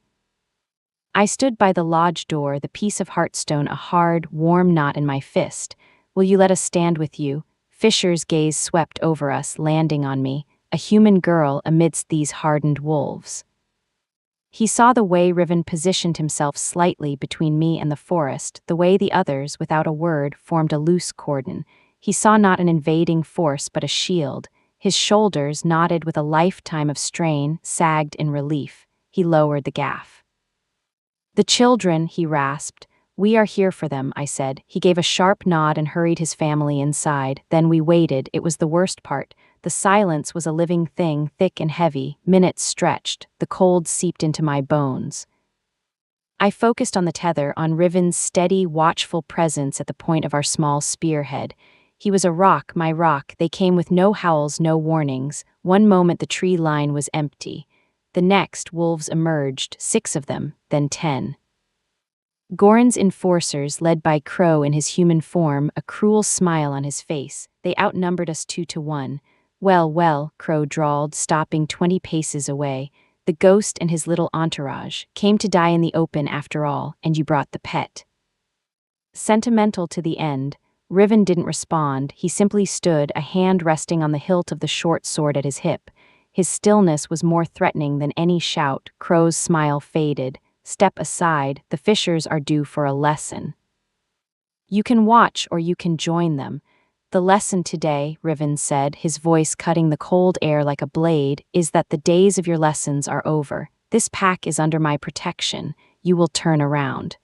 I stood by the lodge door, the piece of Heartstone a hard, warm knot in my fist. Will you let us stand with you? Fisher's gaze swept over us, landing on me, a human girl amidst these hardened wolves. He saw the way Riven positioned himself slightly between me and the forest, the way the others, without a word, formed a loose cordon. He saw not an invading force but a shield. His shoulders, knotted with a lifetime of strain, sagged in relief. He lowered the gaff. The children, he rasped. We are here for them, I said. He gave a sharp nod and hurried his family inside. Then we waited. It was the worst part. The silence was a living thing, thick and heavy. Minutes stretched. The cold seeped into my bones. I focused on the tether, on Riven's steady, watchful presence at the point of our small spearhead. He was a rock, my rock. They came with no howls, no warnings. One moment the tree line was empty. The next, wolves emerged, 6 of them, then 10. Goran's enforcers, led by Crow in his human form, a cruel smile on his face. They outnumbered us 2-1. Well, well, Crow drawled, stopping 20 paces away. The ghost and his little entourage came to die in the open after all, and you brought the pet. Sentimental to the end, Riven didn't respond. He simply stood, a hand resting on the hilt of the short sword at his hip. His stillness was more threatening than any shout. Crow's smile faded. Step aside, the fishers are due for a lesson. You can watch or you can join them. The lesson today, Riven said, his voice cutting the cold air like a blade, is that the days of your lessons are over. This pack is under my protection. You will turn around.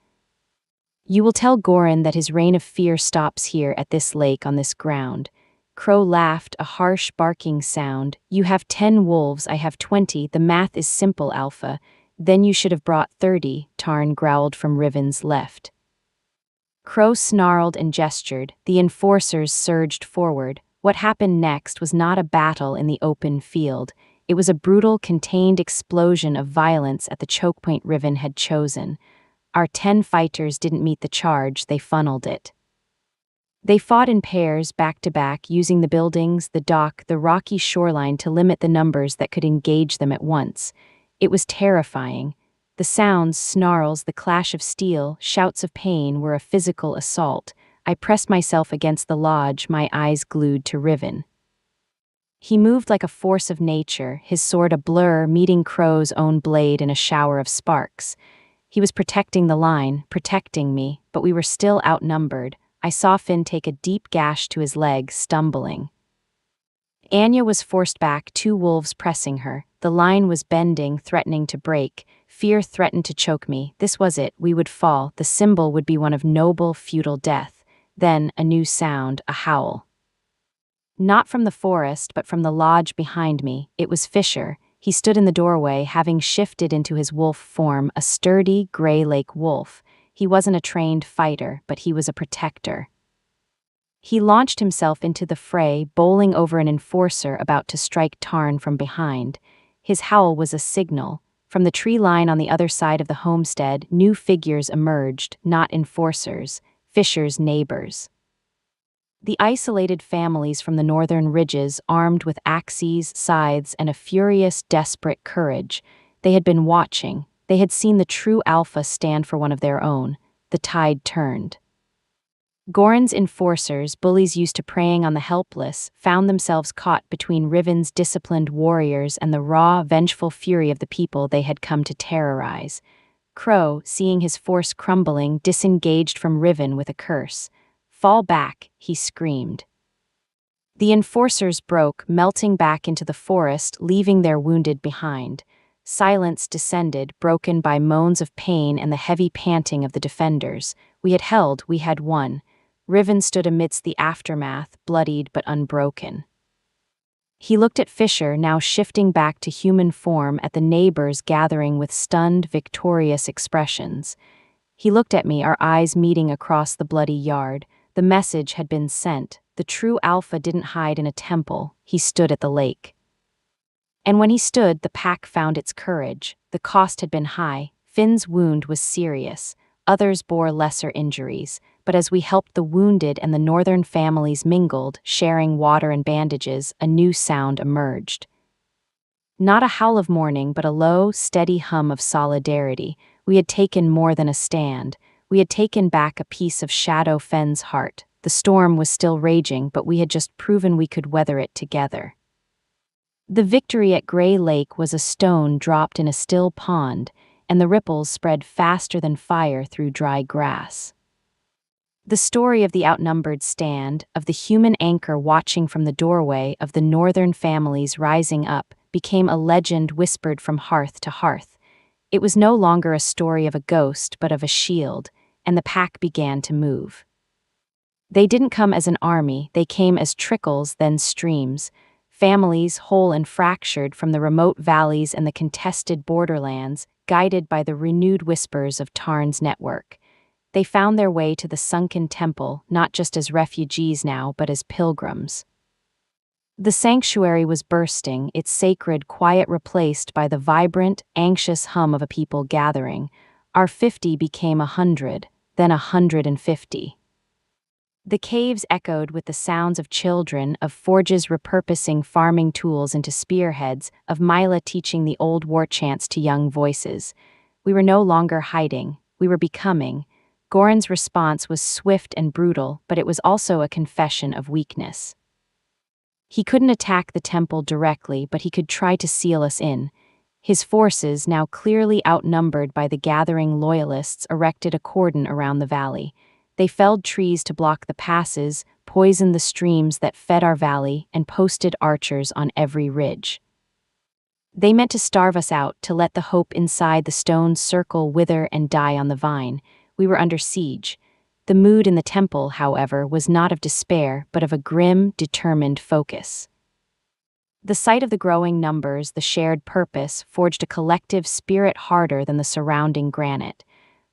You will tell Goran that his reign of fear stops here at this lake on this ground. Crow laughed, a harsh barking sound. You have 10 wolves, I have 20. The math is simple, Alpha. Then you should have brought 30, Tarn growled from Riven's left. Crow snarled and gestured. The enforcers surged forward. What happened next was not a battle in the open field. It was a brutal, contained explosion of violence at the choke point Riven had chosen. Our 10 fighters didn't meet the charge, they funneled it. They fought in pairs, back to back, using the buildings, the dock, the rocky shoreline to limit the numbers that could engage them at once. It was terrifying. The sounds, snarls, the clash of steel, shouts of pain were a physical assault. I pressed myself against the lodge, my eyes glued to Riven. He moved like a force of nature, his sword a blur, meeting Crow's own blade in a shower of sparks. He was protecting the line, protecting me, but we were still outnumbered. I saw Finn take a deep gash to his leg, stumbling. Anya was forced back, 2 wolves pressing her. The line was bending, threatening to break. Fear threatened to choke me. This was it. We would fall. The symbol would be one of noble, futile death. Then, a new sound, a howl. Not from the forest, but from the lodge behind me. It was Fisher. He stood in the doorway, having shifted into his wolf form, a sturdy, gray lake wolf. He wasn't a trained fighter, but he was a protector. He launched himself into the fray, bowling over an enforcer about to strike Tarn from behind. His howl was a signal. From the tree line on the other side of the homestead, new figures emerged, not enforcers, Fisher's neighbors. The isolated families from the northern ridges, armed with axes, scythes, and a furious, desperate courage. They had been watching. They had seen the true Alpha stand for one of their own. The tide turned. Goran's enforcers, bullies used to preying on the helpless, found themselves caught between Riven's disciplined warriors and the raw, vengeful fury of the people they had come to terrorize. Crow, seeing his force crumbling, disengaged from Riven with a curse. Fall back, he screamed. The enforcers broke, melting back into the forest, leaving their wounded behind. Silence descended, broken by moans of pain and the heavy panting of the defenders. We had held, we had won. Riven stood amidst the aftermath, bloodied but unbroken. He looked at Fisher, now shifting back to human form, at the neighbors gathering with stunned, victorious expressions. He looked at me, our eyes meeting across the bloody yard. The message had been sent. The true Alpha didn't hide in a temple. He stood at the lake. And when he stood, the pack found its courage. The cost had been high. Finn's wound was serious. Others bore lesser injuries. But as we helped the wounded and the northern families mingled, sharing water and bandages, a new sound emerged. Not a howl of mourning, but a low, steady hum of solidarity. We had taken more than a stand. We had taken back a piece of Shadow Fenn's heart. The storm was still raging, but we had just proven we could weather it together. The victory at Grey Lake was a stone dropped in a still pond, and the ripples spread faster than fire through dry grass. The story of the outnumbered stand, of the human anchor watching from the doorway, of the northern families rising up, became a legend whispered from hearth to hearth. It was no longer a story of a ghost, but of a shield, and the pack began to move. They didn't come as an army, they came as trickles, then streams. families whole and fractured from the remote valleys and the contested borderlands, guided by the renewed whispers of Tarn's network. They found their way to the sunken temple, not just as refugees now, but as pilgrims. The sanctuary was bursting, its sacred quiet replaced by the vibrant, anxious hum of a people gathering. Our 50 became 100, then 150. The caves echoed with the sounds of children, of Forges repurposing farming tools into spearheads, of Mila teaching the old war chants to young voices. We were no longer hiding, we were becoming. Goran's response was swift and brutal, but it was also a confession of weakness. He couldn't attack the temple directly, but he could try to seal us in. His forces, now clearly outnumbered by the gathering loyalists, erected a cordon around the valley. They felled trees to block the passes, poisoned the streams that fed our valley, and posted archers on every ridge. They meant to starve us out, to let the hope inside the stone circle wither and die on the vine. We were under siege. The mood in the temple, however, was not of despair, but of a grim, determined focus. The sight of the growing numbers, the shared purpose, forged a collective spirit harder than the surrounding granite.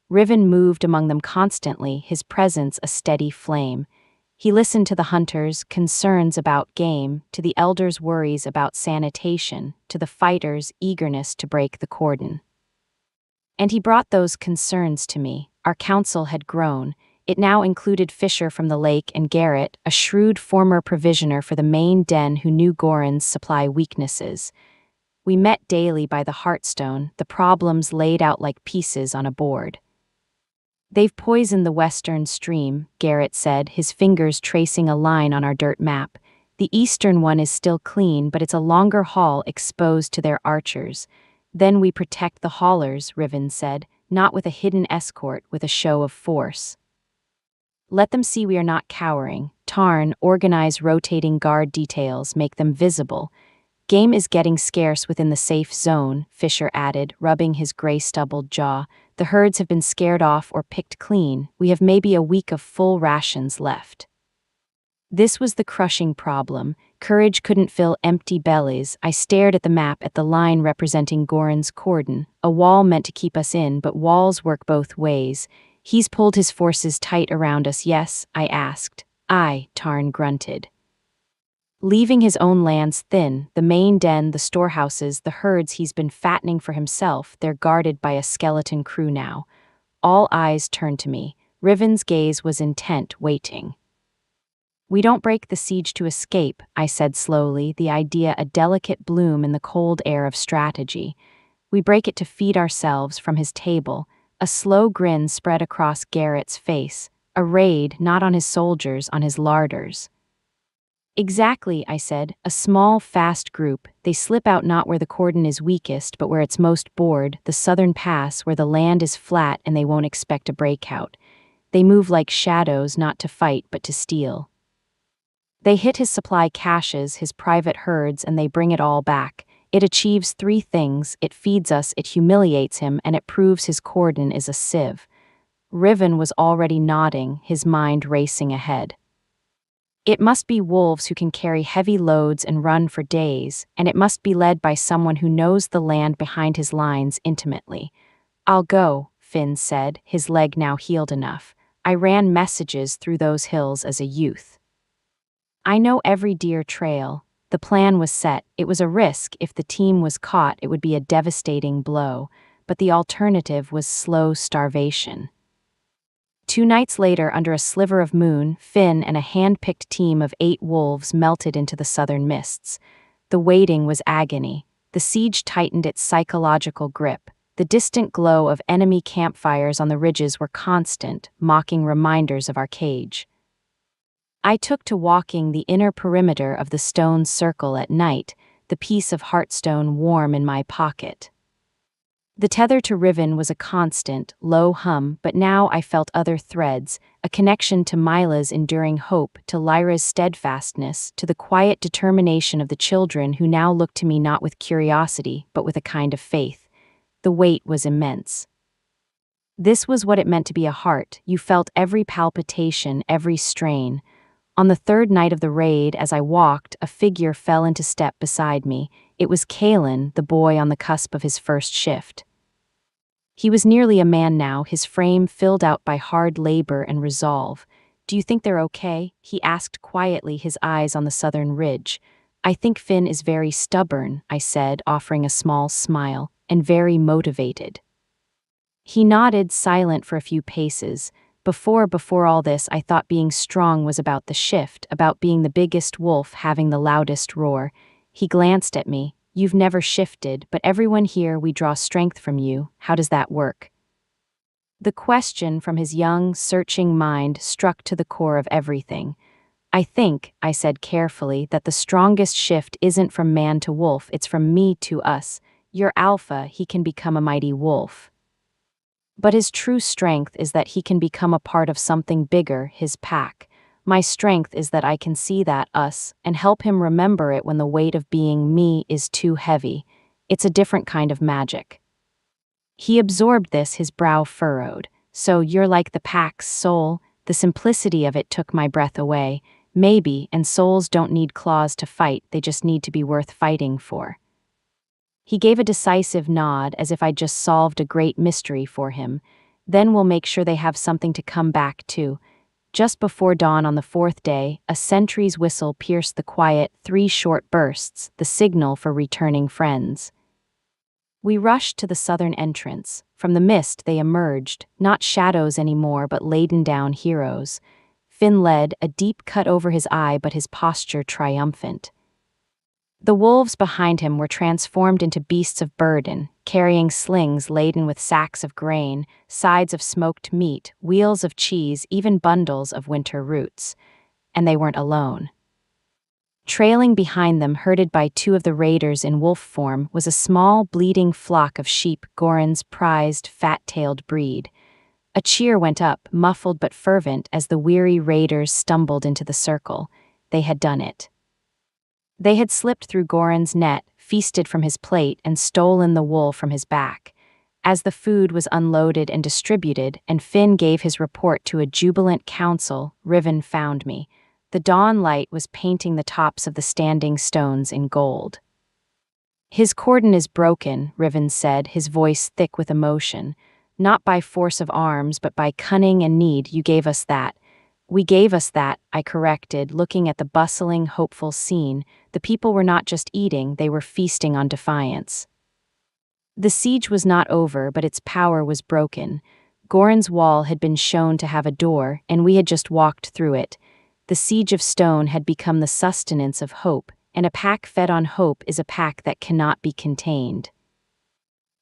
Riven moved among them constantly, his presence a steady flame. He listened to the hunters' concerns about game, to the elders' worries about sanitation, to the fighters' eagerness to break the cordon. And he brought those concerns to me. Our council had grown. It now included Fisher from the lake and Garrett, a shrewd former provisioner for the main den who knew Goran's supply weaknesses. We met daily by the Heartstone, the problems laid out like pieces on a board. "They've poisoned the western stream," Garrett said, his fingers tracing a line on our dirt map. "The eastern one is still clean, but it's a longer haul exposed to their archers. Then we protect the haulers," Riven said, "not with a hidden escort, with a show of force. Let them see we are not cowering. Tarn, organize rotating guard details, make them visible. Game is getting scarce within the safe zone," Fisher added, rubbing his gray-stubbled jaw. "The herds have been scared off or picked clean. We have maybe a week of full rations left." This was the crushing problem. Courage couldn't fill empty bellies. I stared at the map, at the line representing Goran's cordon, a wall meant to keep us in, but walls work both ways. "He's pulled his forces tight around us, yes?" I asked. "Aye," Tarn grunted. Leaving his own lands thin, the main den, the storehouses, the herds he's been fattening for himself, they're guarded by a skeleton crew now. All eyes turned to me. Riven's gaze was intent, waiting. "We don't break the siege to escape," I said slowly, the idea a delicate bloom in the cold air of strategy. "We break it to feed ourselves." From his table, a slow grin spread across Garrett's face. "A raid, not on his soldiers, on his larders." "Exactly," I said. "A small, fast group. They slip out not where the cordon is weakest, but where it's most bored, the southern pass, where the land is flat and they won't expect a breakout. They move like shadows, not to fight, but to steal. They hit his supply caches, his private herds, and they bring it all back. It achieves three things: it feeds us, it humiliates him, and it proves his cordon is a sieve." Riven was already nodding, his mind racing ahead. "It must be wolves who can carry heavy loads and run for days, and it must be led by someone who knows the land behind his lines intimately." "I'll go," Finn said, his leg now healed enough. "I ran messages through those hills as a youth. I know every deer trail." The plan was set. It was a risk. If the team was caught, it would be a devastating blow. But the alternative was slow starvation. 2 nights later, under a sliver of moon, Finn and a hand-picked team of 8 wolves melted into the southern mists. The waiting was agony. The siege tightened its psychological grip. The distant glow of enemy campfires on the ridges were constant, mocking reminders of our cage. I took to walking the inner perimeter of the stone circle at night, the piece of Heartstone warm in my pocket. The tether to Riven was a constant, low hum, but now I felt other threads, a connection to Mila's enduring hope, to Lyra's steadfastness, to the quiet determination of the children who now looked to me not with curiosity, but with a kind of faith. The weight was immense. This was what it meant to be a heart. You felt every palpitation, every strain. On the third night of the raid, as I walked, a figure fell into step beside me. It was Kalen, the boy on the cusp of his first shift. He was nearly a man now, his frame filled out by hard labor and resolve. "Do you think they're okay?" he asked quietly, his eyes on the southern ridge. "I think Finn is very stubborn," I said, offering a small smile, "and very motivated." He nodded, silent for a few paces. Before all this, I thought being strong was about the shift, about being the biggest wolf having the loudest roar. He glanced at me. "You've never shifted, but everyone here, we draw strength from you. How does that work?" The question from his young, searching mind struck to the core of everything. "I think," I said carefully, "that the strongest shift isn't from man to wolf, it's from me to us. You're alpha, he can become a mighty wolf. But his true strength is that he can become a part of something bigger, his pack. My strength is that I can see that, us, and help him remember it when the weight of being me is too heavy. It's a different kind of magic." He absorbed this, his brow furrowed. "So you're like the pack's soul?" The simplicity of it took my breath away. "Maybe, and souls don't need claws to fight, they just need to be worth fighting for." He gave a decisive nod, as if I'd just solved a great mystery for him. "Then we'll make sure they have something to come back to." Just before dawn on the fourth day, a sentry's whistle pierced the quiet, 3 short bursts, the signal for returning friends. We rushed to the southern entrance. From the mist they emerged, not shadows anymore but laden-down heroes. Finn led, a deep cut over his eye but his posture triumphant. The wolves behind him were transformed into beasts of burden, carrying slings laden with sacks of grain, sides of smoked meat, wheels of cheese, even bundles of winter roots. And they weren't alone. Trailing behind them, herded by 2 of the raiders in wolf form, was a small, bleating flock of sheep, Goran's prized, fat-tailed breed. A cheer went up, muffled but fervent, as the weary raiders stumbled into the circle. They had done it. They had slipped through Goran's net, feasted from his plate, and stolen the wool from his back. As the food was unloaded and distributed, and Finn gave his report to a jubilant council, Riven found me. The dawn light was painting the tops of the standing stones in gold. "His cordon is broken," Riven said, his voice thick with emotion. "Not by force of arms, but by cunning and need. You gave us that." "We gave us that," I corrected, looking at the bustling, hopeful scene. The people were not just eating, they were feasting on defiance. The siege was not over, but its power was broken. Goran's wall had been shown to have a door, and we had just walked through it. The siege of stone had become the sustenance of hope, and a pack fed on hope is a pack that cannot be contained.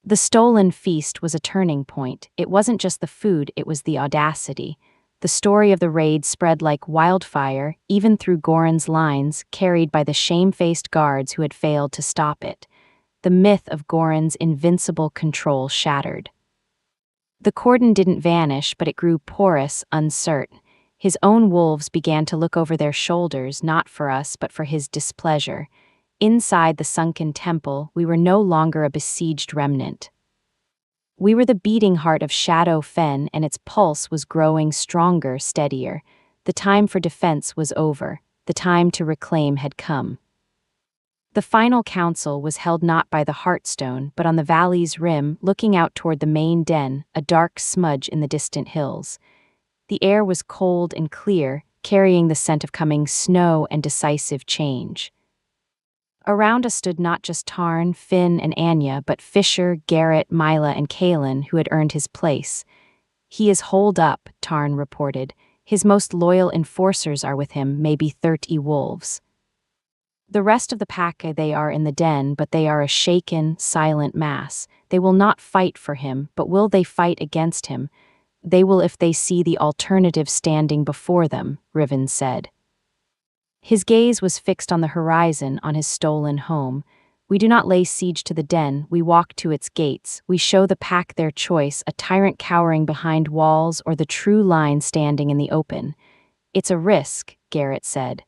The stolen feast was a turning point. It wasn't just the food, it was the audacity. The story of the raid spread like wildfire, even through Goran's lines, carried by the shamefaced guards who had failed to stop it. The myth of Goran's invincible control shattered. The cordon didn't vanish, but it grew porous, uncertain. His own wolves began to look over their shoulders, not for us, but for his displeasure. Inside the sunken temple, we were no longer a besieged remnant. We were the beating heart of Shadow Fen, and its pulse was growing stronger, steadier. The time for defense was over. The time to reclaim had come. The final council was held not by the Heartstone, but on the valley's rim, looking out toward the main den, a dark smudge in the distant hills. The air was cold and clear, carrying the scent of coming snow and decisive change. Around us stood not just Tarn, Finn, and Anya, but Fisher, Garrett, Mila, and Kalen, who had earned his place. "He is holed up," Tarn reported. "His most loyal enforcers are with him, maybe 30 wolves. The rest of the pack, they are in the den, but they are a shaken, silent mass. They will not fight for him, but will they fight against him? They will if they see the alternative standing before them," Riven said. His gaze was fixed on the horizon, on his stolen home. "We do not lay siege to the den, we walk to its gates. We show the pack their choice, a tyrant cowering behind walls or the true lion standing in the open. It's a risk," Garrett said.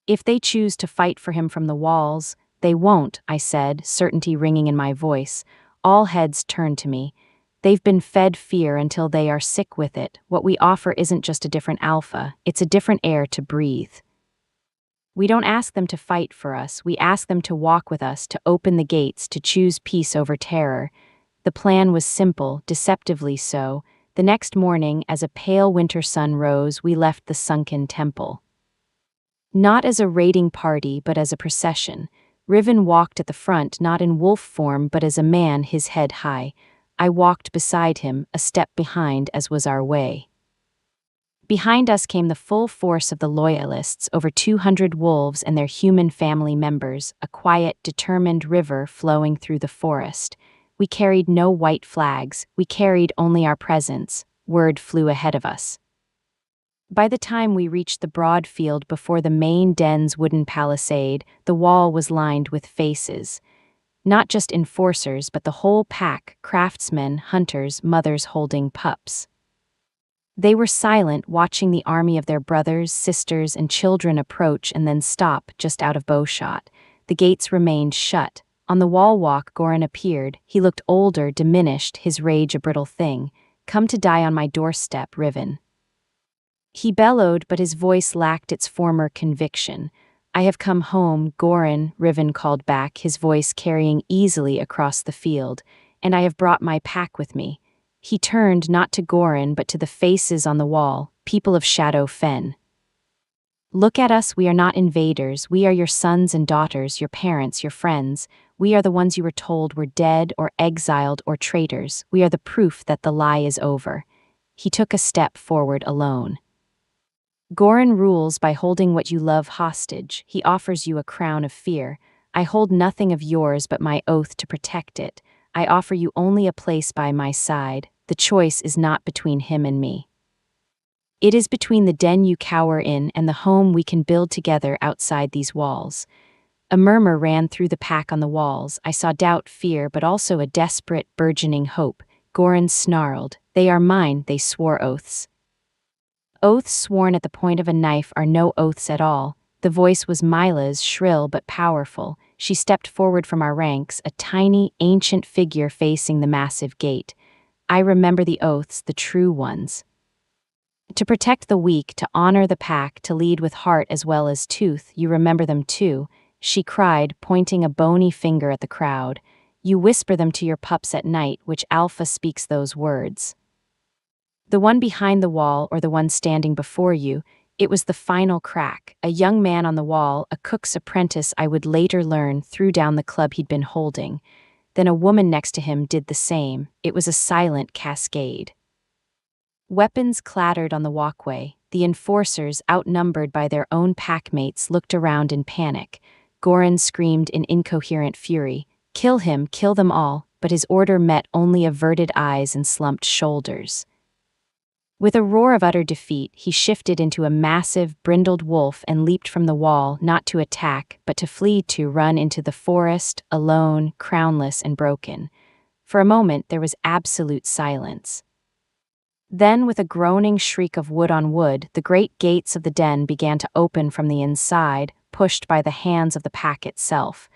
"If they choose to fight for him from the walls, they won't," I said, certainty ringing in my voice. All heads turned to me. They've been fed fear until they are sick with it. What we offer isn't just a different alpha, it's a different air to breathe. We don't ask them to fight for us, we ask them to walk with us, to open the gates, to choose peace over terror. The plan was simple, deceptively so. The next morning, as a pale winter sun rose, we left the sunken temple. Not as a raiding party, but as a procession. Riven walked at the front, not in wolf form, but as a man, his head high. I walked beside him, a step behind, as was our way. Behind us came the full force of the Loyalists, over 200 wolves and their human family members, a quiet, determined river flowing through the forest. We carried no white flags, we carried only our presence. Word flew ahead of us. By the time we reached the broad field before the main den's wooden palisade, the wall was lined with faces. Not just enforcers, but the whole pack, craftsmen, hunters, mothers holding pups. They were silent, watching the army of their brothers, sisters, and children approach and then stop just out of bowshot. The gates remained shut. On the wall walk, Goran appeared. He looked older, diminished, his rage a brittle thing. "Come to die on my doorstep, Riven." He bellowed, but his voice lacked its former conviction. "I have come home, Goran," Riven called back, his voice carrying easily across the field, "and I have brought my pack with me." He turned not to Goran but to the faces on the wall, people of Shadow Fen. "Look at us, we are not invaders, we are your sons and daughters, your parents, your friends. We are the ones you were told were dead or exiled or traitors. We are the proof that the lie is over." He took a step forward alone. "Goran rules by holding what you love hostage. He offers you a crown of fear. I hold nothing of yours but my oath to protect it. I offer you only a place by my side. The choice is not between him and me. It is between the den you cower in and the home we can build together outside these walls." A murmur ran through the pack on the walls. I saw doubt, fear, but also a desperate, burgeoning hope. Goran snarled. "They are mine," they swore oaths. Oaths sworn at the point of a knife are no oaths at all. The voice was Myla's, shrill but powerful. She stepped forward from our ranks, a tiny, ancient figure facing the massive gate. I remember the oaths, the true ones. To protect the weak, to honor the pack, to lead with heart as well as tooth, you remember them too, she cried, pointing a bony finger at the crowd. You whisper them to your pups at night, which alpha speaks those words. The one behind the wall or the one standing before you, it was the final crack. A young man on the wall, a cook's apprentice I would later learn, threw down the club he'd been holding. Then a woman next to him did the same. It was a silent cascade. Weapons clattered on the walkway. The enforcers, outnumbered by their own packmates, looked around in panic. Goran screamed in incoherent fury, "Kill him, kill them all," but his order met only averted eyes and slumped shoulders. With a roar of utter defeat, he shifted into a massive, brindled wolf and leaped from the wall, not to attack, but to flee, to run into the forest, alone, crownless and broken. For a moment, there was absolute silence. Then, with a groaning shriek of wood on wood, the great gates of the den began to open from the inside, pushed by the hands of the pack itself.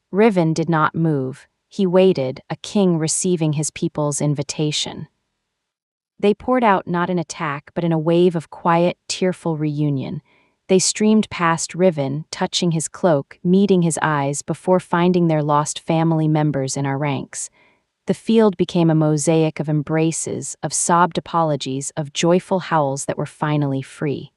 Riven did not move. He waited, a king receiving his people's invitation. They poured out not in attack, but in a wave of quiet, tearful reunion. They streamed past Riven, touching his cloak, meeting his eyes, before finding their lost family members in our ranks. The field became a mosaic of embraces, of sobbed apologies, of joyful howls that were finally free.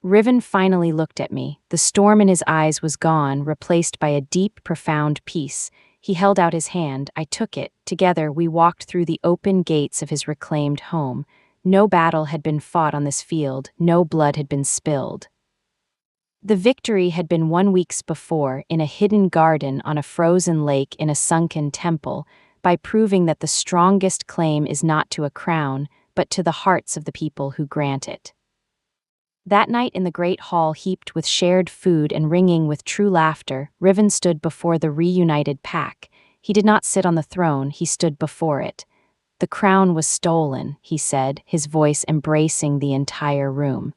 Riven finally looked at me. The storm in his eyes was gone, replaced by a deep, profound peace. He held out his hand. I took it. Together, we walked through the open gates of his reclaimed home. No battle had been fought on this field. No blood had been spilled. The victory had been 1 week before, in a hidden garden on a frozen lake in a sunken temple, by proving that the strongest claim is not to a crown, but to the hearts of the people who grant it. That night in the great hall heaped with shared food and ringing with true laughter, Riven stood before the reunited pack. He did not sit on the throne, he stood before it. "The crown was stolen," he said, his voice embracing the entire room.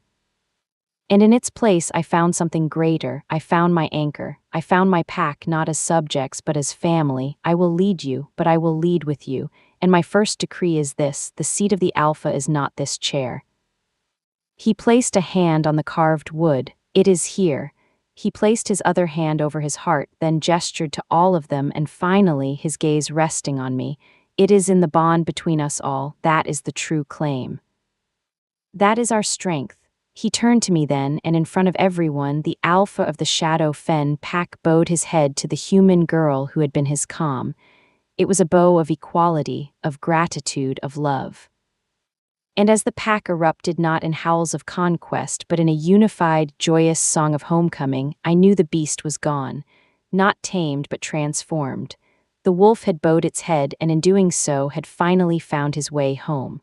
"And in its place I found something greater. I found my anchor. I found my pack not as subjects but as family. I will lead you, but I will lead with you. And my first decree is this: the seat of the Alpha is not this chair. He placed a hand on the carved wood. It is here. He placed his other hand over his heart, then gestured to all of them, and finally, his gaze resting on me. It is in the bond between us all. That is the true claim. That is our strength. He turned to me then, and in front of everyone, the Alpha of the Shadow Fen Pack bowed his head to the human girl who had been his calm. It was a bow of equality, of gratitude, of love. And as the pack erupted not in howls of conquest, but in a unified, joyous song of homecoming, I knew the beast was gone. Not tamed, but transformed. The wolf had bowed its head, and in doing so had finally found his way home.